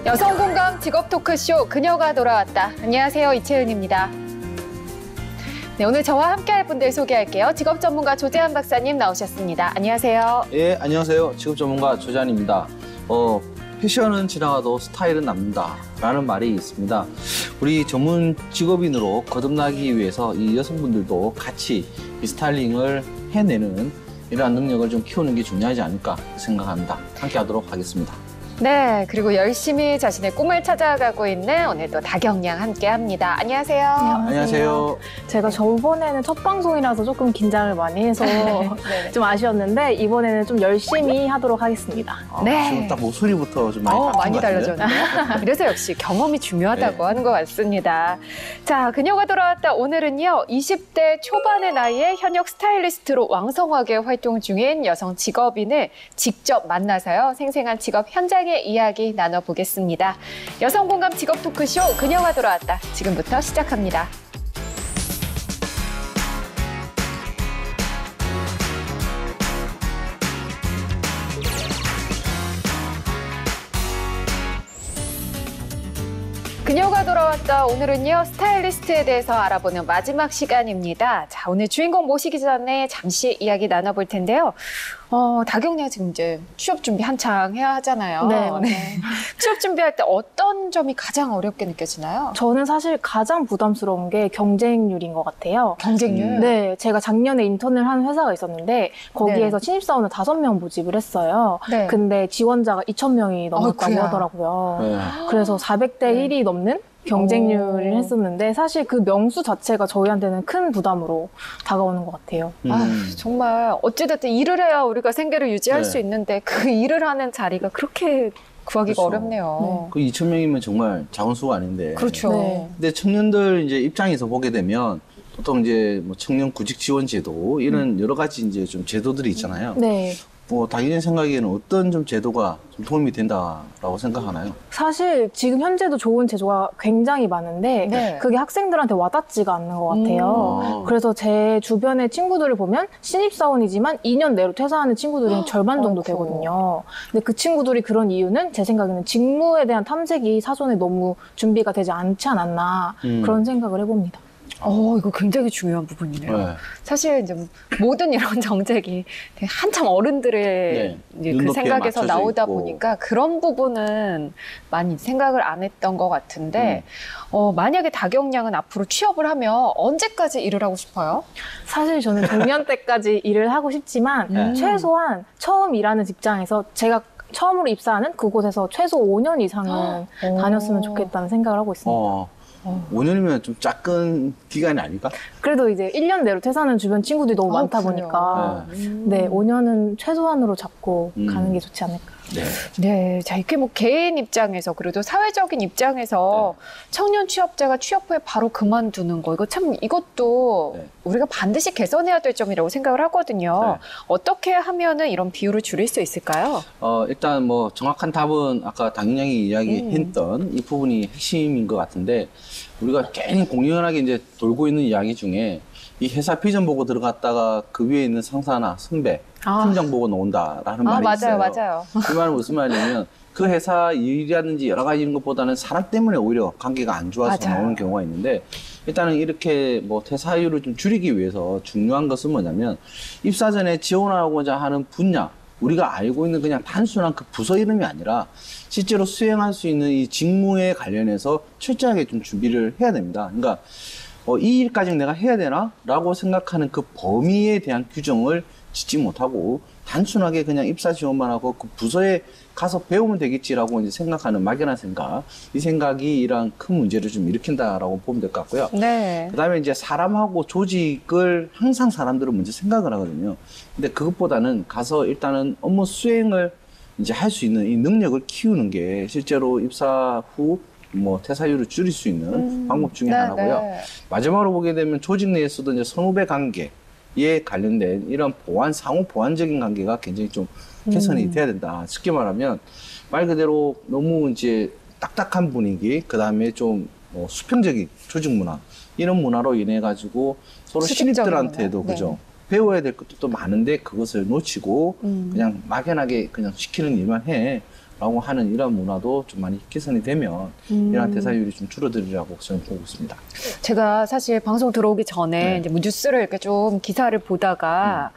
여성 공감 직업 토크쇼 그녀가 돌아왔다. 안녕하세요, 이채은입니다. 네, 오늘 저와 함께할 분들 소개할게요. 직업 전문가 조재한 박사님 나오셨습니다. 안녕하세요. 예, 안녕하세요. 직업 전문가 조재한입니다. 패션은 지나가도 스타일은 남는다 라는 말이 있습니다. 우리 전문 직업인으로 거듭나기 위해서 이 여성분들도 같이 이 스타일링을 해내는 이러한 능력을 좀 키우는 게 중요하지 않을까 생각합니다. 함께 하도록 하겠습니다. 네, 그리고 열심히 자신의 꿈을 찾아가고 있는 오늘도 다경양 함께합니다. 안녕하세요. 안녕하세요. 제가 저번에는 첫 방송이라서 조금 긴장을 많이 해서 좀 아쉬웠는데 이번에는 좀 열심히 하도록 하겠습니다. 네. 지금 딱 목소리부터 좀 많이 달라졌네요. 그래서 역시 경험이 중요하다고 하는 것 같습니다. 자, 그녀가 돌아왔다. 오늘은요, 20대 초반의 나이에 현역 스타일리스트로 왕성하게 활동 중인 여성 직업인을 직접 만나서요, 생생한 직업 현장의 이야기 나눠보겠습니다. 여성 공감 직업 토크쇼 그녀가 돌아왔다. 지금부터 시작합니다. 그녀가 돌아왔다. 오늘은요, 스타일리스트에 대해서 알아보는 마지막 시간입니다. 자, 오늘 주인공 모시기 전에 잠시 이야기 나눠볼 텐데요. 다경양 지금 이제 취업 준비 한창 해야 하잖아요. 네. 취업 준비할 때 어떤 점이 가장 어렵게 느껴지나요? 저는 사실 가장 부담스러운 게 경쟁률인 것 같아요. 경쟁률? 네, 제가 작년에 인턴을 한 회사가 있었는데 거기에서 신입사원을 5명 모집을 했어요. 네. 근데 지원자가 2,000명이 넘었다고 어이쿠야. 하더라고요. 네. 그래서 400대 1이 넘는 경쟁률을 했었는데 사실 그 명수 자체가 저희한테는 큰 부담으로 다가오는 것 같아요. 정말 어찌됐든 일을 해야 우리가 생계를 유지할 네. 수 있는데 그 일을 하는 자리가 그렇게 구하기가 그렇죠. 어렵네요. 그 2,000명이면 정말 작은 수가 아닌데. 그렇죠. 네. 근데 청년들 이제 입장에서 보게 되면 보통 이제 뭐 청년 구직 지원 제도 이런 여러 가지 이제 좀 제도들이 있잖아요. 네. 당연히 생각에는 어떤 좀 제도가 좀 도움이 된다라고 생각하나요? 사실 지금 현재도 좋은 제도가 굉장히 많은데 네. 그게 학생들한테 와닿지가 않는 것 같아요. 그래서 제 주변의 친구들을 보면 신입사원이지만 2년 내로 퇴사하는 친구들이 절반 정도 되거든요. 근데 그 친구들이 그런 이유는 제 생각에는 직무에 대한 탐색이 사전에 너무 준비가 되지 않지 않았나 그런 생각을 해봅니다. 이거 굉장히 중요한 부분이네요. 네. 사실 이제 모든 이런 정책이 되게 한참 어른들의 이제 그 눈높이에 생각에서 맞춰져 나오다 있고. 보니까 그런 부분은 많이 생각을 안 했던 것 같은데, 만약에 다경양은 앞으로 취업을 하면 언제까지 일을 하고 싶어요? 사실 저는 정년 때까지 일을 하고 싶지만 최소한 처음 일하는 직장에서 제가 처음으로 입사하는 그곳에서 최소 5년 이상은 다녔으면 좋겠다는 생각을 하고 있습니다. 5년이면 좀 작은 기간이 아닐까? 그래도 이제 1년 내로 퇴사하는 주변 친구들이 너무 많다 그래요? 보니까 네, 5년은 최소한으로 잡고 가는 게 좋지 않을까. 네. 네, 자, 이렇게 뭐 개인 입장에서 그래도 사회적인 입장에서 청년 취업자가 취업 후에 바로 그만두는 거, 이것도 우리가 반드시 개선해야 될 점이라고 생각을 하거든요. 어떻게 하면은 이런 비율을 줄일 수 있을까요? 일단 뭐 정확한 답은 아까 당연히 이야기했던 이 부분이 핵심인 것 같은데, 우리가 괜히 공연하게 이제 돌고 있는 이야기 중에 이 회사 비전 보고 들어갔다가 그 위에 있는 상사나 선배, 팀장 보고 나온다라는 말이 있어요. 맞아요. 그 말은 무슨 말이냐면 그 회사 일이라든지 여러 가지 이런 것보다는 사람 때문에 오히려 관계가 안 좋아서 맞아요. 나오는 경우가 있는데, 일단은 이렇게 뭐 퇴사율을 좀 줄이기 위해서 중요한 것은 뭐냐면 입사 전에 지원하고자 하는 분야, 우리가 알고 있는 그냥 단순한 그 부서 이름이 아니라 실제로 수행할 수 있는 이 직무에 관련해서 철저하게 좀 준비를 해야 됩니다. 그러니까 이 일까지 내가 해야 되나? 라고 생각하는 그 범위에 대한 규정을 짓지 못하고 단순하게 그냥 입사 지원만 하고 그 부서에 가서 배우면 되겠지라고 이제 생각하는 막연한 생각, 이 생각이 이러한 큰 문제를 좀 일으킨다라고 보면 될 것 같고요. 네. 그다음에 이제 사람하고 조직을 항상 사람들은 먼저 생각을 하거든요. 근데 그것보다는 가서 일단은 업무 수행을 이제 할 수 있는 이 능력을 키우는 게 실제로 입사 후 뭐 퇴사율을 줄일 수 있는 방법 중에 하나고요. 마지막으로 보게 되면 조직 내에서도 이제 선후배 관계에 관련된 이런 상호 보완적인 관계가 굉장히 좀 개선이 돼야 된다. 쉽게 말하면 말 그대로 너무 이제 딱딱한 분위기, 그 다음에 좀 수평적인 조직 문화, 이런 문화로 인해 가지고 서로 신입들한테도 그죠. 배워야 될 것도 또 많은데 그것을 놓치고 그냥 막연하게 그냥 시키는 일만 해. 라고 하는 이런 문화도 좀 많이 개선이 되면 이러한 대사율이 좀 줄어들리라고 저는 보고 있습니다. 제가 사실 방송 들어오기 전에 이제 뭐 뉴스를 이렇게 좀 기사를 보다가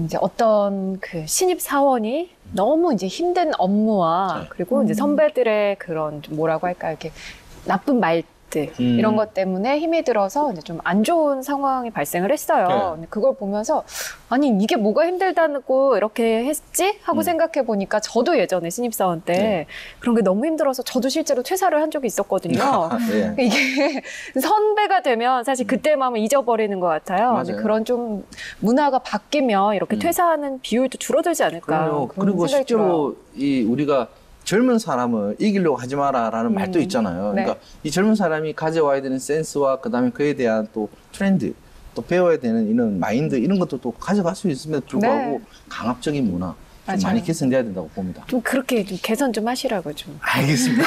이제 어떤 그 신입 사원이 너무 이제 힘든 업무와 그리고 이제 선배들의 그런 좀 뭐라고 할까 이렇게 나쁜 말들 이런 것 때문에 힘이 들어서 이제 좀 안 좋은 상황이 발생을 했어요. 근데 그걸 보면서 아니 이게 뭐가 힘들다고 이렇게 했지 하고 생각해 보니까 저도 예전에 신입사원 때 그런 게 너무 힘들어서 저도 실제로 퇴사를 한 적이 있었거든요. 이게 선배가 되면 사실 그때 마음을 잊어버리는 것 같아요. 근데 그런 좀 문화가 바뀌면 이렇게 퇴사하는 비율도 줄어들지 않을까. 그리고 실제로 이 우리가 젊은 사람을 이기려고 하지 마라라는 말도 있잖아요. 그러니까 이 젊은 사람이 가져와야 되는 센스와 그다음에 그에 대한 또 트렌드, 또 배워야 되는 이런 마인드 이런 것도 또 가져갈 수 있음에도 불구하고 강압적인 문화 좀 많이 개선돼야 된다고 봅니다. 좀 그렇게 좀 개선 좀 하시라고 좀. 알겠습니다.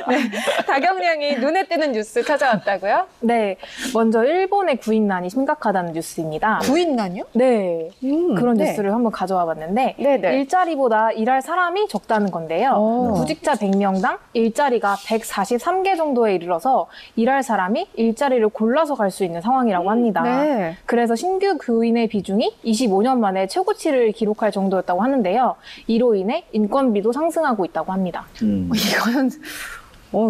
네, 다경량이 눈에 띄는 뉴스 찾아왔다고요? 네, 먼저 일본의 구인난이 심각하다는 뉴스입니다. 구인난이요? 네, 그런 뉴스를 한번 가져와 봤는데 일자리보다 일할 사람이 적다는 건데요. 구직자 100명당 일자리가 143개 정도에 이르러서 일할 사람이 일자리를 골라서 갈 수 있는 상황이라고 합니다. 그래서 신규 교인의 비중이 25년 만에 최고치를 기록할 정도였다고 하는데요. 이로 인해 인건비도 상승하고 있다고 합니다. 이거는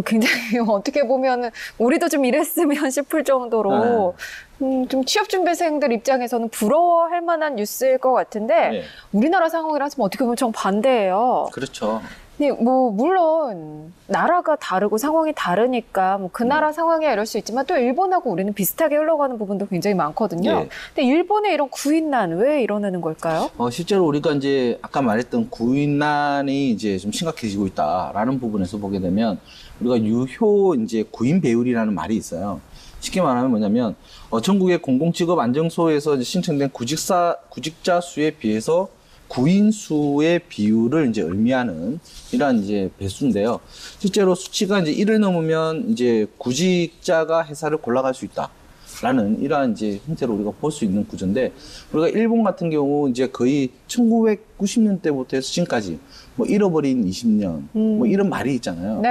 굉장히 어떻게 보면 우리도 좀 이랬으면 싶을 정도로 좀 취업준비생들 입장에서는 부러워할 만한 뉴스일 것 같은데 우리나라 상황이라서 어떻게 보면 정반대예요. 그렇죠. 네, 뭐 물론 나라가 다르고 상황이 다르니까 뭐 그 나라 상황이야 이럴 수 있지만 또 일본하고 우리는 비슷하게 흘러가는 부분도 굉장히 많거든요. 근데 일본의 이런 구인난 왜 일어나는 걸까요? 실제로 우리가 이제 아까 말했던 구인난이 이제 좀 심각해지고 있다라는 부분에서 보게 되면 우리가 유효 이제 구인 배율이라는 말이 있어요. 쉽게 말하면 뭐냐면 전국의 공공직업안정소에서 이제 신청된 구직자 수에 비해서 구인 수의 비율을 이제 의미하는 이러한 이제 배수인데요. 실제로 수치가 이제 1을 넘으면 이제 구직자가 회사를 골라갈 수 있다라는 이러한 이제 형태로 우리가 볼 수 있는 구조인데 우리가 일본 같은 경우 이제 거의 1990년대부터 해서 지금까지 뭐 잃어버린 20년 뭐 이런 말이 있잖아요.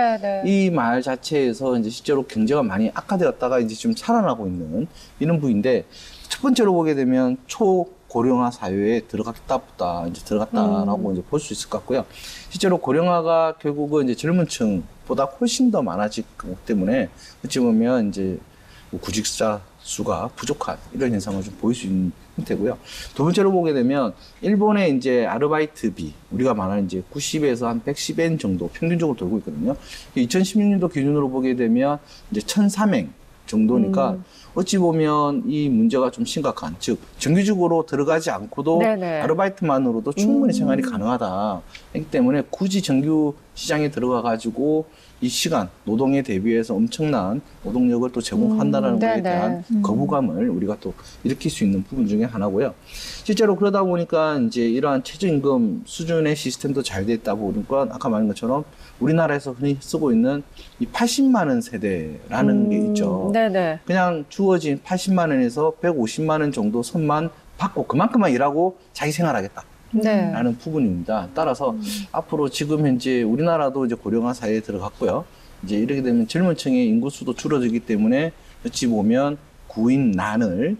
이 말 자체에서 이제 실제로 경제가 많이 악화되었다가 이제 좀 살아나고 있는 이런 부분인데 첫 번째로 보게 되면 고령화 사회에 들어갔다라고 이제 볼 수 있을 것 같고요. 실제로 고령화가 결국은 이제 젊은 층보다 훨씬 더 많아지기 때문에 어찌 보면 이제 구직자 수가 부족한 이런 현상을 좀 보일 수 있는 형태고요. 두 번째로 보게 되면 일본의 이제 아르바이트비 우리가 말하는 이제 90에서 한 110엔 정도 평균적으로 돌고 있거든요. 2016년도 기준으로 보게 되면 이제 1,300 정도니까 어찌 보면 이 문제가 좀 심각한, 즉 정규직으로 들어가지 않고도 아르바이트만으로도 충분히 생활이 가능하다. 그렇기 때문에 굳이 정규 시장에 들어가 가지고 이 시간, 노동에 대비해서 엄청난 노동력을 또 제공한다는 것에 대한 거부감을 우리가 또 일으킬 수 있는 부분 중에 하나고요. 실제로 그러다 보니까 이제 이러한 최저임금 수준의 시스템도 잘 돼 있다 보니까 아까 말한 것처럼 우리나라에서 흔히 쓰고 있는 이 80만 원 세대라는 게 있죠. 그냥 주어진 80만 원에서 150만 원 정도 선만 받고 그만큼만 일하고 자기 생활하겠다. 라는 부분입니다. 따라서 앞으로 지금 현재 우리나라도 이제 고령화 사회에 들어갔고요. 이제 이렇게 되면 젊은 층의 인구수도 줄어들기 때문에 어찌 보면 구인난을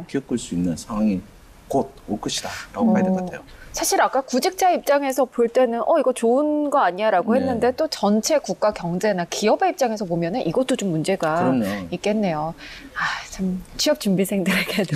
겪을 수 있는 상황이 곧 올 것이다 라고 봐야 될 것 같아요. 사실 아까 구직자 입장에서 볼 때는 이거 좋은 거 아니야라고 했는데 또 전체 국가 경제나 기업의 입장에서 보면은 이것도 좀 문제가 있겠네요. 참 취업 준비생들에게도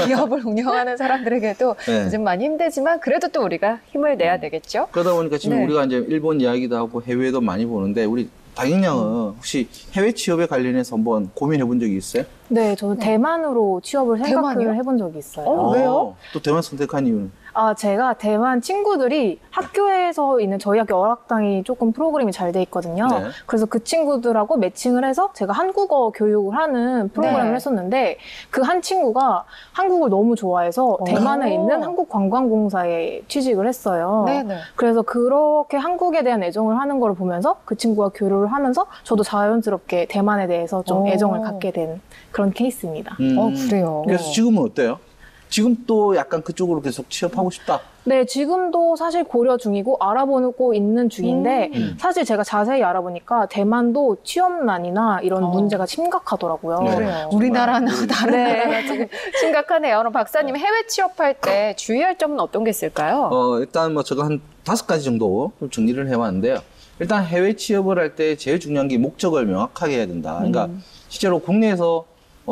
기업을 운영하는 사람들에게도 요즘 많이 힘들지만 그래도 또 우리가 힘을 내야 되겠죠. 그러다 보니까 지금 우리가 이제 일본 이야기도 하고 해외도 많이 보는데 우리 다경량은 혹시 해외 취업에 관련해서 한번 고민해 본 적이 있어요? 네, 저는 대만으로 취업을 생각을 해본 적이 있어요. 왜요? 또 대만 선택한 이유는? 제가 대만 친구들이 학교에서 있는 저희 학교 어학당이 조금 프로그램이 잘 돼 있거든요. 그래서 그 친구들하고 매칭을 해서 제가 한국어 교육을 하는 프로그램을 했었는데 그 한 친구가 한국을 너무 좋아해서 대만에 있는 한국관광공사에 취직을 했어요. 그래서 그렇게 한국에 대한 애정을 하는 걸 보면서 그 친구와 교류를 하면서 저도 자연스럽게 대만에 대해서 좀 애정을 갖게 된 그런 케이스입니다. 그래요? 그래서 지금은 어때요? 지금 또 약간 그쪽으로 계속 취업하고 싶다. 네, 지금도 사실 고려 중이고 알아보고 있는 중인데 사실 제가 자세히 알아보니까 대만도 취업난이나 이런 문제가 심각하더라고요. 네. 그래요. 우리나라나 다른 네. 나라가 지금 심각하네요. 그럼 박사님 해외 취업할 때 주의할 점은 어떤 게 있을까요? 일단 뭐 제가 한 5가지 정도 좀 정리를 해봤는데요. 일단 해외 취업을 할 때 제일 중요한 게 목적을 명확하게 해야 된다. 그러니까 실제로 국내에서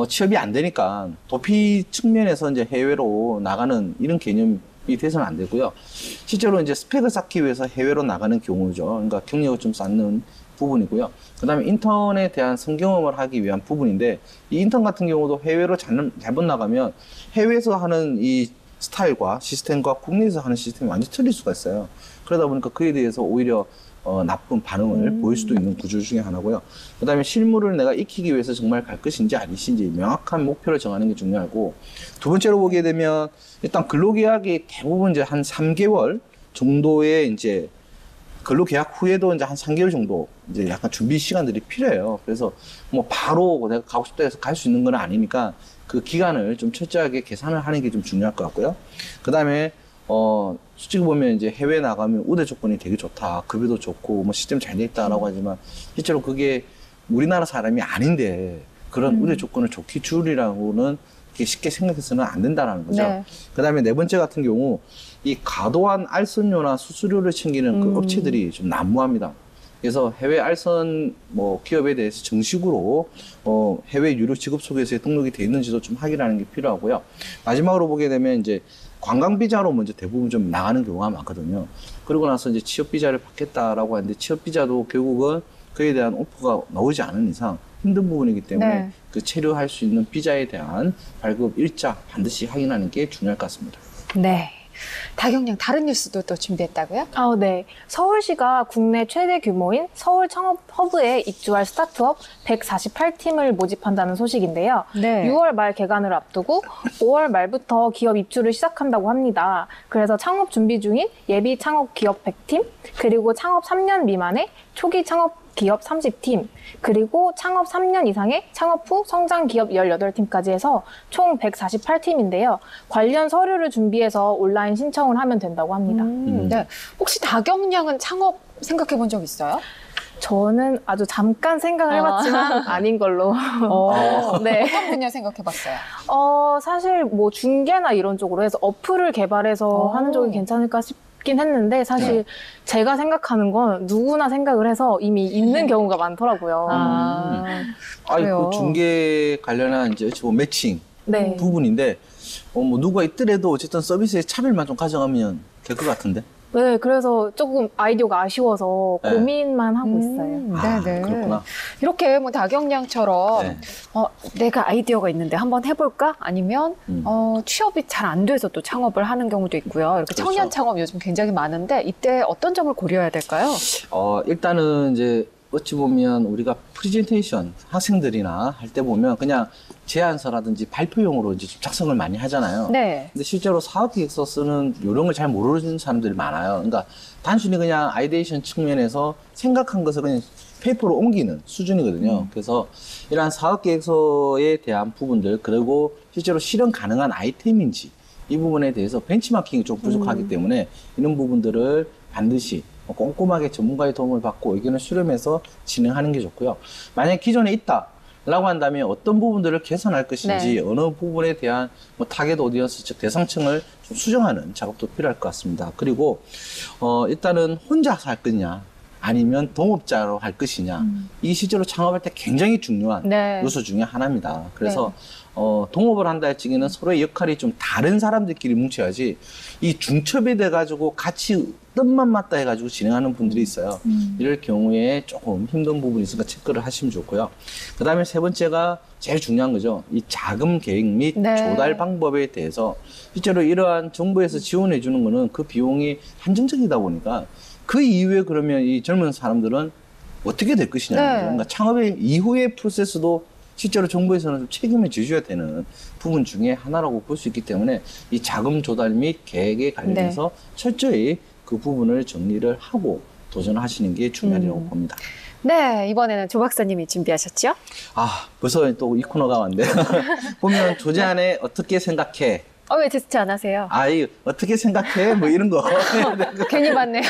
취업이 안 되니까 도피 측면에서 이제 해외로 나가는 이런 개념이 돼서는 안 되고요. 실제로 이제 스펙을 쌓기 위해서 해외로 나가는 경우죠. 그러니까 경력을 좀 쌓는 부분이고요. 그 다음에 인턴에 대한 성경험을 하기 위한 부분인데, 이 인턴 같은 경우도 해외로 잘못 나가면 해외에서 하는 이 스타일과 시스템과 국내에서 하는 시스템이 완전히 틀릴 수가 있어요. 그러다 보니까 그에 대해서 오히려 나쁜 반응을 보일 수도 있는 구조 중에 하나고요. 그 다음에 실무를 내가 익히기 위해서 정말 갈 것인지 아니신지 명확한 목표를 정하는 게 중요하고, 두 번째로 보게 되면 일단 근로계약이 대부분 이제 한 3개월 정도의 이제 근로계약 후에도 이제 한 3개월 정도 이제 약간 준비 시간들이 필요해요. 그래서 뭐 바로 내가 가고 싶다 해서 갈 수 있는 건 아니니까 그 기간을 좀 철저하게 계산을 하는 게 좀 중요할 것 같고요. 그 다음에 솔직히 보면 이제 해외 나가면 우대 조건이 되게 좋다. 급여도 좋고, 뭐 시스템 잘 돼 있다라고 하지만, 실제로 그게 우리나라 사람이 아닌데, 그런 우대 조건을 좋게 주리라고는 이렇게 쉽게 생각해서는 안 된다라는 거죠. 네. 그 다음에 네 번째 같은 경우, 이 과도한 알선료나 수수료를 챙기는 그 업체들이 좀 난무합니다. 그래서 해외 알선 기업에 대해서 정식으로 해외 유료 직업 소개서에 등록이 돼 있는지도 좀 확인하는 게 필요하고요. 마지막으로 보게 되면 이제 관광 비자로 먼저 대부분 좀 나가는 경우가 많거든요. 그러고 나서 이제 취업 비자를 받겠다라고 하는데, 취업 비자도 결국은 그에 대한 오퍼가 나오지 않은 이상 힘든 부분이기 때문에 네. 그 체류할 수 있는 비자에 대한 발급 일자 반드시 확인하는 게 중요할 것 같습니다. 네. 다경량 다른 뉴스도 또 준비했다고요? 네. 서울시가 국내 최대 규모인 서울 창업 허브에 입주할 스타트업 148팀을 모집한다는 소식인데요. 네. 6월 말 개관을 앞두고 5월 말부터 기업 입주를 시작한다고 합니다. 그래서 창업 준비 중인 예비 창업 기업 100팀, 그리고 창업 3년 미만의 초기 창업 기업 30팀, 그리고 창업 3년 이상의 창업 후 성장 기업 18팀까지 해서 총 148팀인데요. 관련 서류를 준비해서 온라인 신청을 하면 된다고 합니다. 네. 혹시 다경량은 창업 생각해 본 적 있어요? 저는 아주 잠깐 생각을 해봤지만 아닌 걸로. 네. 어떤 분야 생각해 봤어요? 사실 뭐 중개나 이런 쪽으로 해서 어플을 개발해서 하는 쪽이 괜찮을까 싶긴 했는데, 사실 제가 생각하는 건 누구나 생각을 해서 이미 있는 경우가 많더라고요. 그래요? 그 중개 관련한 이제 매칭 네. 부분인데, 뭐 누가 있더라도 어쨌든 서비스의 차별만 좀 가져가면 될 것 같은데. 네, 그래서 조금 아이디어가 아쉬워서 네. 고민만 하고 있어요. 네네. 그렇구나. 이렇게 뭐 다경량처럼 네. 내가 아이디어가 있는데 한번 해볼까? 아니면 취업이 잘 안 돼서 또 창업을 하는 경우도 있고요. 이렇게 그렇죠. 청년 창업 요즘 굉장히 많은데 이때 어떤 점을 고려해야 될까요? 일단은 이제 어찌 보면 우리가 프레젠테이션 학생들이나 할 때 보면 그냥 제안서라든지 발표용으로 이제 좀 작성을 많이 하잖아요. 네. 근데 실제로 사업기획서 쓰는 요령을 잘 모르는 사람들이 많아요. 그러니까 단순히 그냥 아이데이션 측면에서 생각한 것을 그냥 페이퍼로 옮기는 수준이거든요. 그래서 이러한 사업계획서에 대한 부분들, 그리고 실제로 실현 가능한 아이템인지 이 부분에 대해서 벤치마킹이 좀 부족하기 때문에 이런 부분들을 반드시 꼼꼼하게 전문가의 도움을 받고 의견을 수렴해서 진행하는 게 좋고요. 만약에 기존에 있다라고 한다면 어떤 부분들을 개선할 것인지, 네. 어느 부분에 대한 타겟 오디언스, 즉 대상층을 좀 수정하는 작업도 필요할 것 같습니다. 그리고 일단은 혼자서 할 거냐 아니면 동업자로 할 것이냐, 이게 실제로 창업할 때 굉장히 중요한 네. 요소 중에 하나입니다. 그래서 동업을 한다 할 적에는 서로의 역할이 좀 다른 사람들끼리 뭉쳐야지, 이 중첩이 돼가지고 같이 뜻만 맞다 해가지고 진행하는 분들이 있어요. 이럴 경우에 조금 힘든 부분이 있으니까 체크를 하시면 좋고요. 그 다음에 세 번째가 제일 중요한 거죠. 이 자금 계획 및 네. 조달 방법에 대해서 실제로 이러한 정부에서 지원해 주는 거는 그 비용이 한정적이다 보니까 그 이후에 그러면 이 젊은 사람들은 어떻게 될 것이냐. 네. 그러니까 창업의 이후의 프로세스도 실제로 정부에서는 좀 책임을 져줘야 되는 부분 중에 하나라고 볼 수 있기 때문에 이 자금 조달 및 계획에 관련해서 철저히 그 부분을 정리를 하고 도전하시는 게 중요하다고 봅니다. 네, 이번에는 조 박사님이 준비하셨죠? 벌써 또 이 코너가 왔는데 보면 조재안에 어떻게 생각해? 왜 제스처 안 하세요? 아이, 어떻게 생각해? 뭐 이런 거. 괜히 맞네요.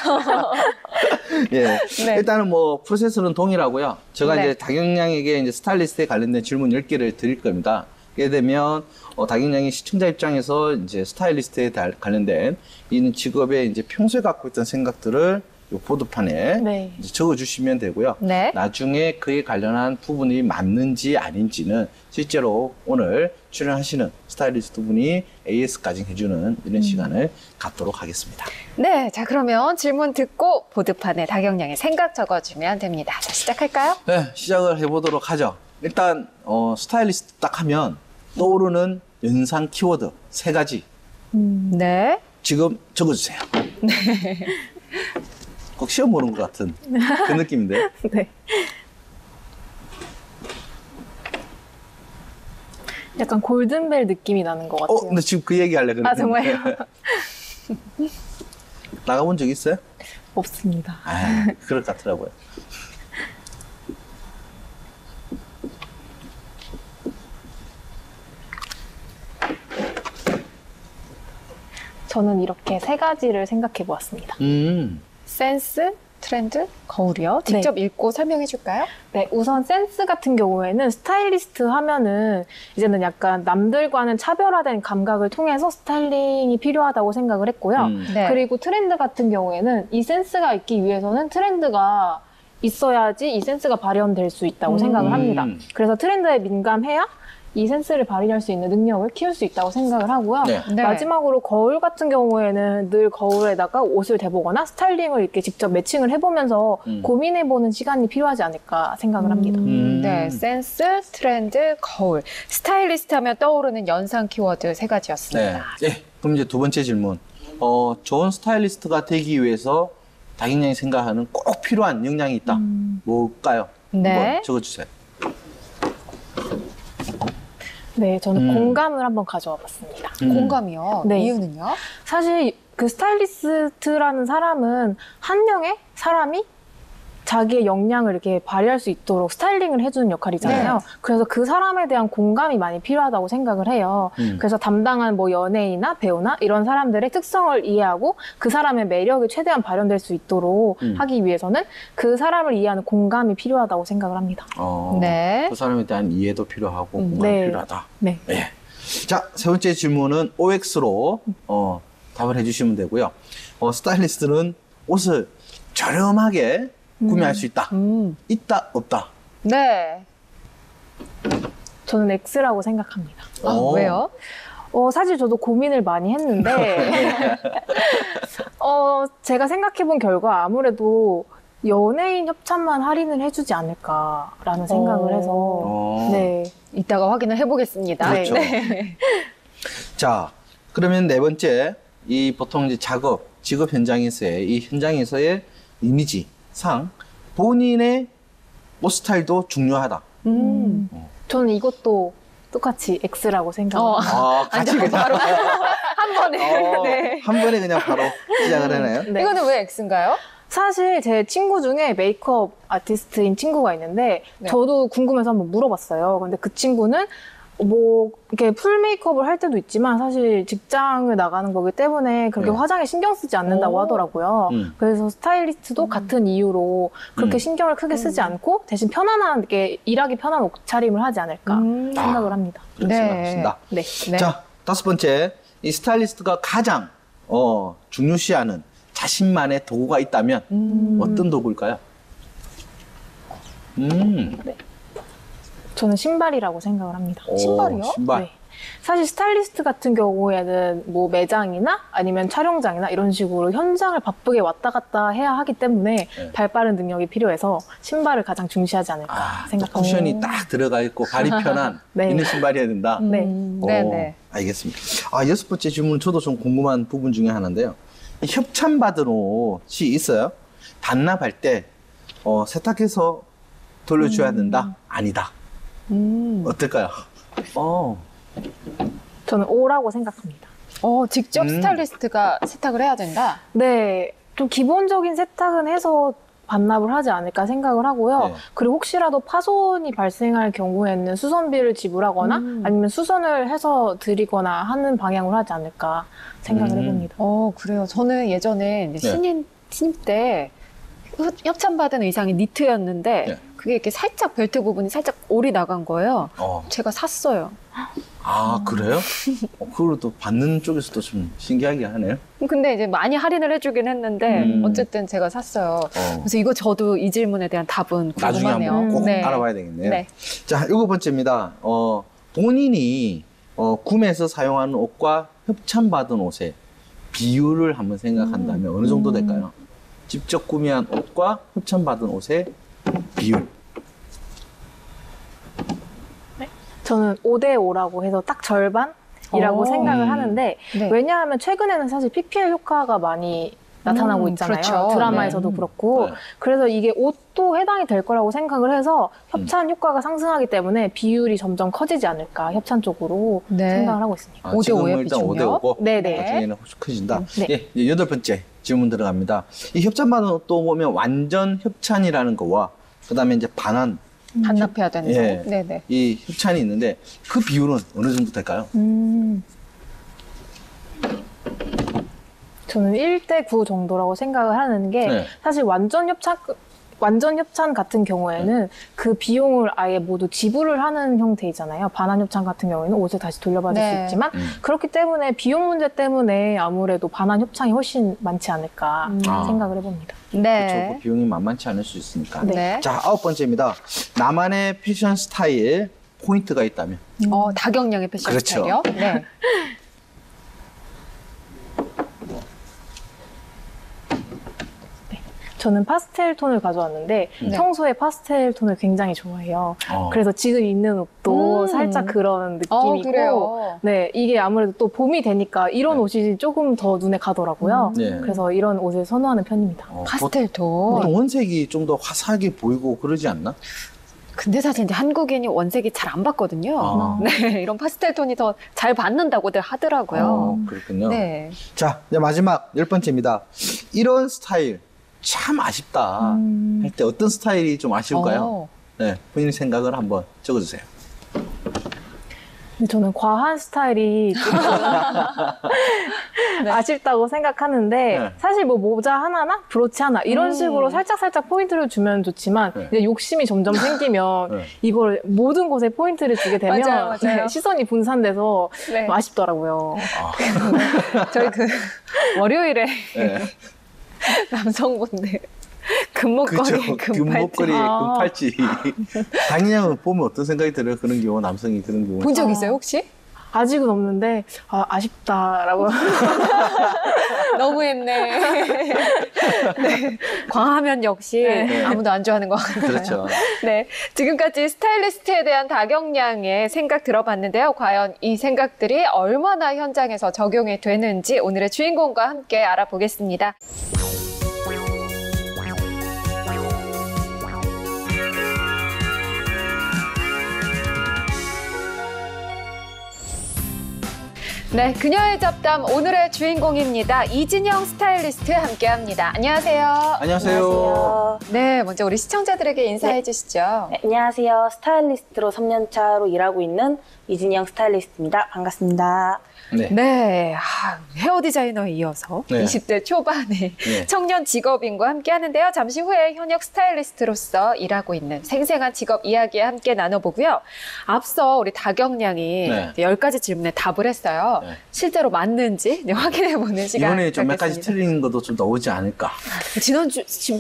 예. 네. 일단은 뭐 프로세스는 동일하고요. 제가 네. 이제 다경양에게 이제 스타일리스트에 관련된 질문 10개를 드릴 겁니다. 그게 되면 다경양이 시청자 입장에서 이제 스타일리스트에 관련된 이 직업에 이제 평소에 갖고 있던 생각들을 요 보드판에 네. 이제 적어주시면 되고요. 네. 나중에 그에 관련한 부분이 맞는지 아닌지는 실제로 오늘 출연하시는 스타일리스트 분이 AS까지 해주는 이런 시간을 갖도록 하겠습니다. 네, 자 그러면 질문 듣고 보드판에 다경량의 생각 적어주면 됩니다. 자, 시작할까요? 네, 시작을 해보도록 하죠. 일단 스타일리스트 딱 하면 떠오르는 연상 키워드 3가지 네. 지금 적어주세요. 꼭 시험 보는 것 같은 그 느낌인데. 네. 약간 골든벨 느낌이 나는 것 같아요. 근데 지금 그 얘기 하려고 그랬는데. 정말요? 나가본 적 있어요? 없습니다. 그럴 것 같더라고요. 저는 이렇게 3가지를 생각해 보았습니다. 센스, 트렌드, 거울이요. 직접 읽고 설명해 줄까요? 네, 우선 센스 같은 경우에는 스타일리스트 하면은 이제는 약간 남들과는 차별화된 감각을 통해서 스타일링이 필요하다고 생각을 했고요. 네. 그리고 트렌드 같은 경우에는 이 센스가 있기 위해서는 트렌드가 있어야지 이 센스가 발현될 수 있다고 생각을 합니다. 그래서 트렌드에 민감해야 이 센스를 발휘할 수 있는 능력을 키울 수 있다고 생각을 하고요. 네. 네. 마지막으로 거울 같은 경우에는 늘 거울에다가 옷을 대보거나 스타일링을 이렇게 직접 매칭을 해보면서 고민해보는 시간이 필요하지 않을까 생각을 합니다. 네, 센스, 트렌드, 거울. 스타일리스트 하면 떠오르는 연상 키워드 3가지였습니다. 네. 그럼 이제 두 번째 질문. 좋은 스타일리스트가 되기 위해서 다경양이 생각하는 꼭 필요한 역량이 있다. 뭘까요? 네. 한번 적어주세요. 네, 저는 공감을 한번 가져와 봤습니다. 공감이요? 네. 이유는요? 사실 그 스타일리스트라는 사람은 한 명의 사람이 자기의 역량을 이렇게 발휘할 수 있도록 스타일링을 해주는 역할이잖아요. 네. 그래서 그 사람에 대한 공감이 많이 필요하다고 생각을 해요. 그래서 담당한 뭐 연예인이나 배우나 이런 사람들의 특성을 이해하고 그 사람의 매력이 최대한 발현될 수 있도록 하기 위해서는 그 사람을 이해하는 공감이 필요하다고 생각을 합니다. 네. 그 사람에 대한 이해도 필요하고 공감이 네. 필요하다. 네. 네. 자, 세 번째 질문은 OX로 답을 해주시면 되고요. 스타일리스트는 옷을 저렴하게 구매할 수 있다. 있다, 없다. 네. 저는 X라고 생각합니다. 왜요? 사실 저도 고민을 많이 했는데, 제가 생각해본 결과 아무래도 연예인 협찬만 할인을 해주지 않을까라는 생각을 해서, 네. 이따가 확인을 해보겠습니다. 그렇죠. 네. 자, 그러면 네 번째, 이 보통 이제 직업 현장에서의 이 현장에서의 이미지 상 본인의 옷 스타일도 중요하다. 저는 이것도 똑같이 X라고 생각합니다. 같이 앉아서 그냥 바로 한 번에. 네. 한 번에 그냥 바로 시작을 하나요? 네. 이거는 왜 X인가요? 사실 제 친구 중에 메이크업 아티스트인 친구가 있는데 네. 저도 궁금해서 한번 물어봤어요. 근데 그 친구는 뭐 이렇게 풀 메이크업을 할 때도 있지만 사실 직장을 나가는 거기 때문에 그렇게 네. 화장에 신경 쓰지 않는다고 하더라고요. 그래서 스타일리스트도 같은 이유로 그렇게 신경을 크게 쓰지 않고 대신 편안하게 일하기 편한 옷차림을 하지 않을까 생각을 합니다. 그렇게 네. 생각하신다. 네. 네. 자, 다섯 번째, 이 스타일리스트가 가장 중요시하는 자신만의 도구가 있다면 어떤 도구일까요? 저는 신발이라고 생각을 합니다. 신발이요? 신발. 네. 사실 스타일리스트 같은 경우에는 뭐 매장이나 아니면 촬영장이나 이런 식으로 현장을 바쁘게 왔다 갔다 해야 하기 때문에 발 빠른 능력이 필요해서 신발을 가장 중시하지 않을까 생각합니다. 쿠션이 딱 들어가 있고 발이 편한 네. 있는 신발이어야 된다. 네. 네네. 알겠습니다. 여섯 번째 질문 저도 좀 궁금한 부분 중에 하나인데요. 협찬받은 옷이 있어요. 반납할 때 세탁해서 돌려줘야 된다? 아니다. 어떨까요? 저는 O라고 생각합니다. 직접 스타일리스트가 세탁을 해야 된다? 네, 좀 기본적인 세탁은 해서 반납을 하지 않을까 생각을 하고요. 네. 그리고 혹시라도 파손이 발생할 경우에는 수선비를 지불하거나 아니면 수선을 해서 드리거나 하는 방향으로 하지 않을까 생각을 해봅니다. 그래요. 저는 예전에 이제 신인 때 협찬받은 의상이 니트였는데 네. 그게 이렇게 살짝 벨트 부분이 살짝 올이 나간 거예요. 제가 샀어요. 아, 그래요? 그걸 또 받는 쪽에서도 좀 신기하게 하네요. 근데 이제 많이 할인을 해주긴 했는데 어쨌든 제가 샀어요. 그래서 이거 저도 이 질문에 대한 답은 나중에 궁금하네요. 한번 꼭 네. 알아봐야 되겠네요. 네. 자, 7번째입니다. 본인이 구매해서 사용하는 옷과 협찬받은 옷의 비율을 한번 생각한다면 어느 정도 될까요? 직접 구매한 옷과 협찬받은 옷의 비율. 저는 5대5라고 해서 딱 절반이라고 생각을 하는데 네. 왜냐하면 최근에는 사실 PPL 효과가 많이 나타나고 있잖아요. 그렇죠. 드라마에서도 네. 그렇고. 네. 그래서 이게 옷도 해당이 될 거라고 생각을 해서 협찬 효과가 상승하기 때문에 비율이 점점 커지지 않을까 협찬 쪽으로 네. 생각을 하고 있습니다. 5대5의 지금은 일단 비중이요? 5대5고 네네. 나중에는 훨씬 커진다. 네. 예, 이제 8번째 질문 들어갑니다. 이 협찬받은 옷도 보면 완전 협찬이라는 거와 그다음에 이제 반납해야 되는 예. 거. 네네. 이 협찬이 있는데 그 비율은 어느 정도 될까요? 저는 1대9 정도라고 생각을 하는 게 네. 사실 완전 협찬 같은 경우에는 그 비용을 아예 모두 지불을 하는 형태이잖아요. 반환 협찬 같은 경우에는 옷을 다시 돌려받을 네. 수 있지만 그렇기 때문에 비용 문제 때문에 아무래도 반환 협찬이 훨씬 많지 않을까 생각을 해봅니다. 그렇죠. 네. 그 비용이 만만치 않을 수 있으니까. 네. 자, 9번째입니다. 나만의 패션 스타일 포인트가 있다면? 다경량의 패션 그렇죠. 스타일이요? 네. 저는 파스텔 톤을 가져왔는데 네. 평소에 파스텔 톤을 굉장히 좋아해요. 어. 그래서 지금 입는 옷도 살짝 그런 느낌이고 그래요. 네, 이게 아무래도 또 봄이 되니까 이런 옷이 조금 더 눈에 가더라고요. 네. 그래서 이런 옷을 선호하는 편입니다. 파스텔 톤. 보통 원색이 좀 더 화사하게 보이고 그러지 않나? 근데 사실 이제 한국인이 원색이 잘 안 받거든요. 아. 네, 이런 파스텔 톤이 더 잘 받는다고들 하더라고요. 그렇군요. 네. 자, 이제 마지막 10번째입니다. 이런 스타일 참 아쉽다 할 때 어떤 스타일이 좀 아쉬울까요? 네, 본인 생각을 한번 적어주세요. 근데 저는 과한 스타일이 조금 아쉽다고 생각하는데 네. 사실 뭐 모자 하나나 브로치 하나 이런 식으로 살짝 포인트를 주면 좋지만 네. 이제 욕심이 점점 생기면 네. 이걸 모든 곳에 포인트를 주게 되면 맞아요. 네, 시선이 분산돼서 네. 아쉽더라고요. 저희 그 월요일에 네. 남성분들 금목걸이, 그렇죠. 금목걸이, 금팔찌. 당연히 보면 어떤 생각이 들어요? 그런 경우, 남성이 그런 경우. 본 적 있어요, 혹시? 아직은 없는데 아쉽다라고. 너무했네. 네. 과하면 역시 네. 아무도 안 좋아하는 것 같아요. 그렇죠. 네. 지금까지 스타일리스트에 대한 다경량의 생각 들어봤는데요. 과연 이 생각들이 얼마나 현장에서 적용이 되는지 오늘의 주인공과 함께 알아보겠습니다. 네, 그녀의 잡담 오늘의 주인공입니다. 이진영 스타일리스트 함께합니다. 안녕하세요. 안녕하세요. 네, 먼저 우리 시청자들에게 인사해 주시죠. 네, 안녕하세요. 스타일리스트로 3년 차로 일하고 있는 이진영 스타일리스트입니다. 반갑습니다. 네. 네, 헤어 디자이너에 이어서 네. 20대 초반의 네. 청년 직업인과 함께 하는데요. 잠시 후에 현역 스타일리스트로서 일하고 있는 생생한 직업 이야기 함께 나눠보고요. 앞서 우리 다경량이 네. 10가지 질문에 답을 했어요. 네. 실제로 맞는지 이제 확인해보는 시간. 이번에 좀 몇 가지 틀린 것도 좀 나오지 않을까.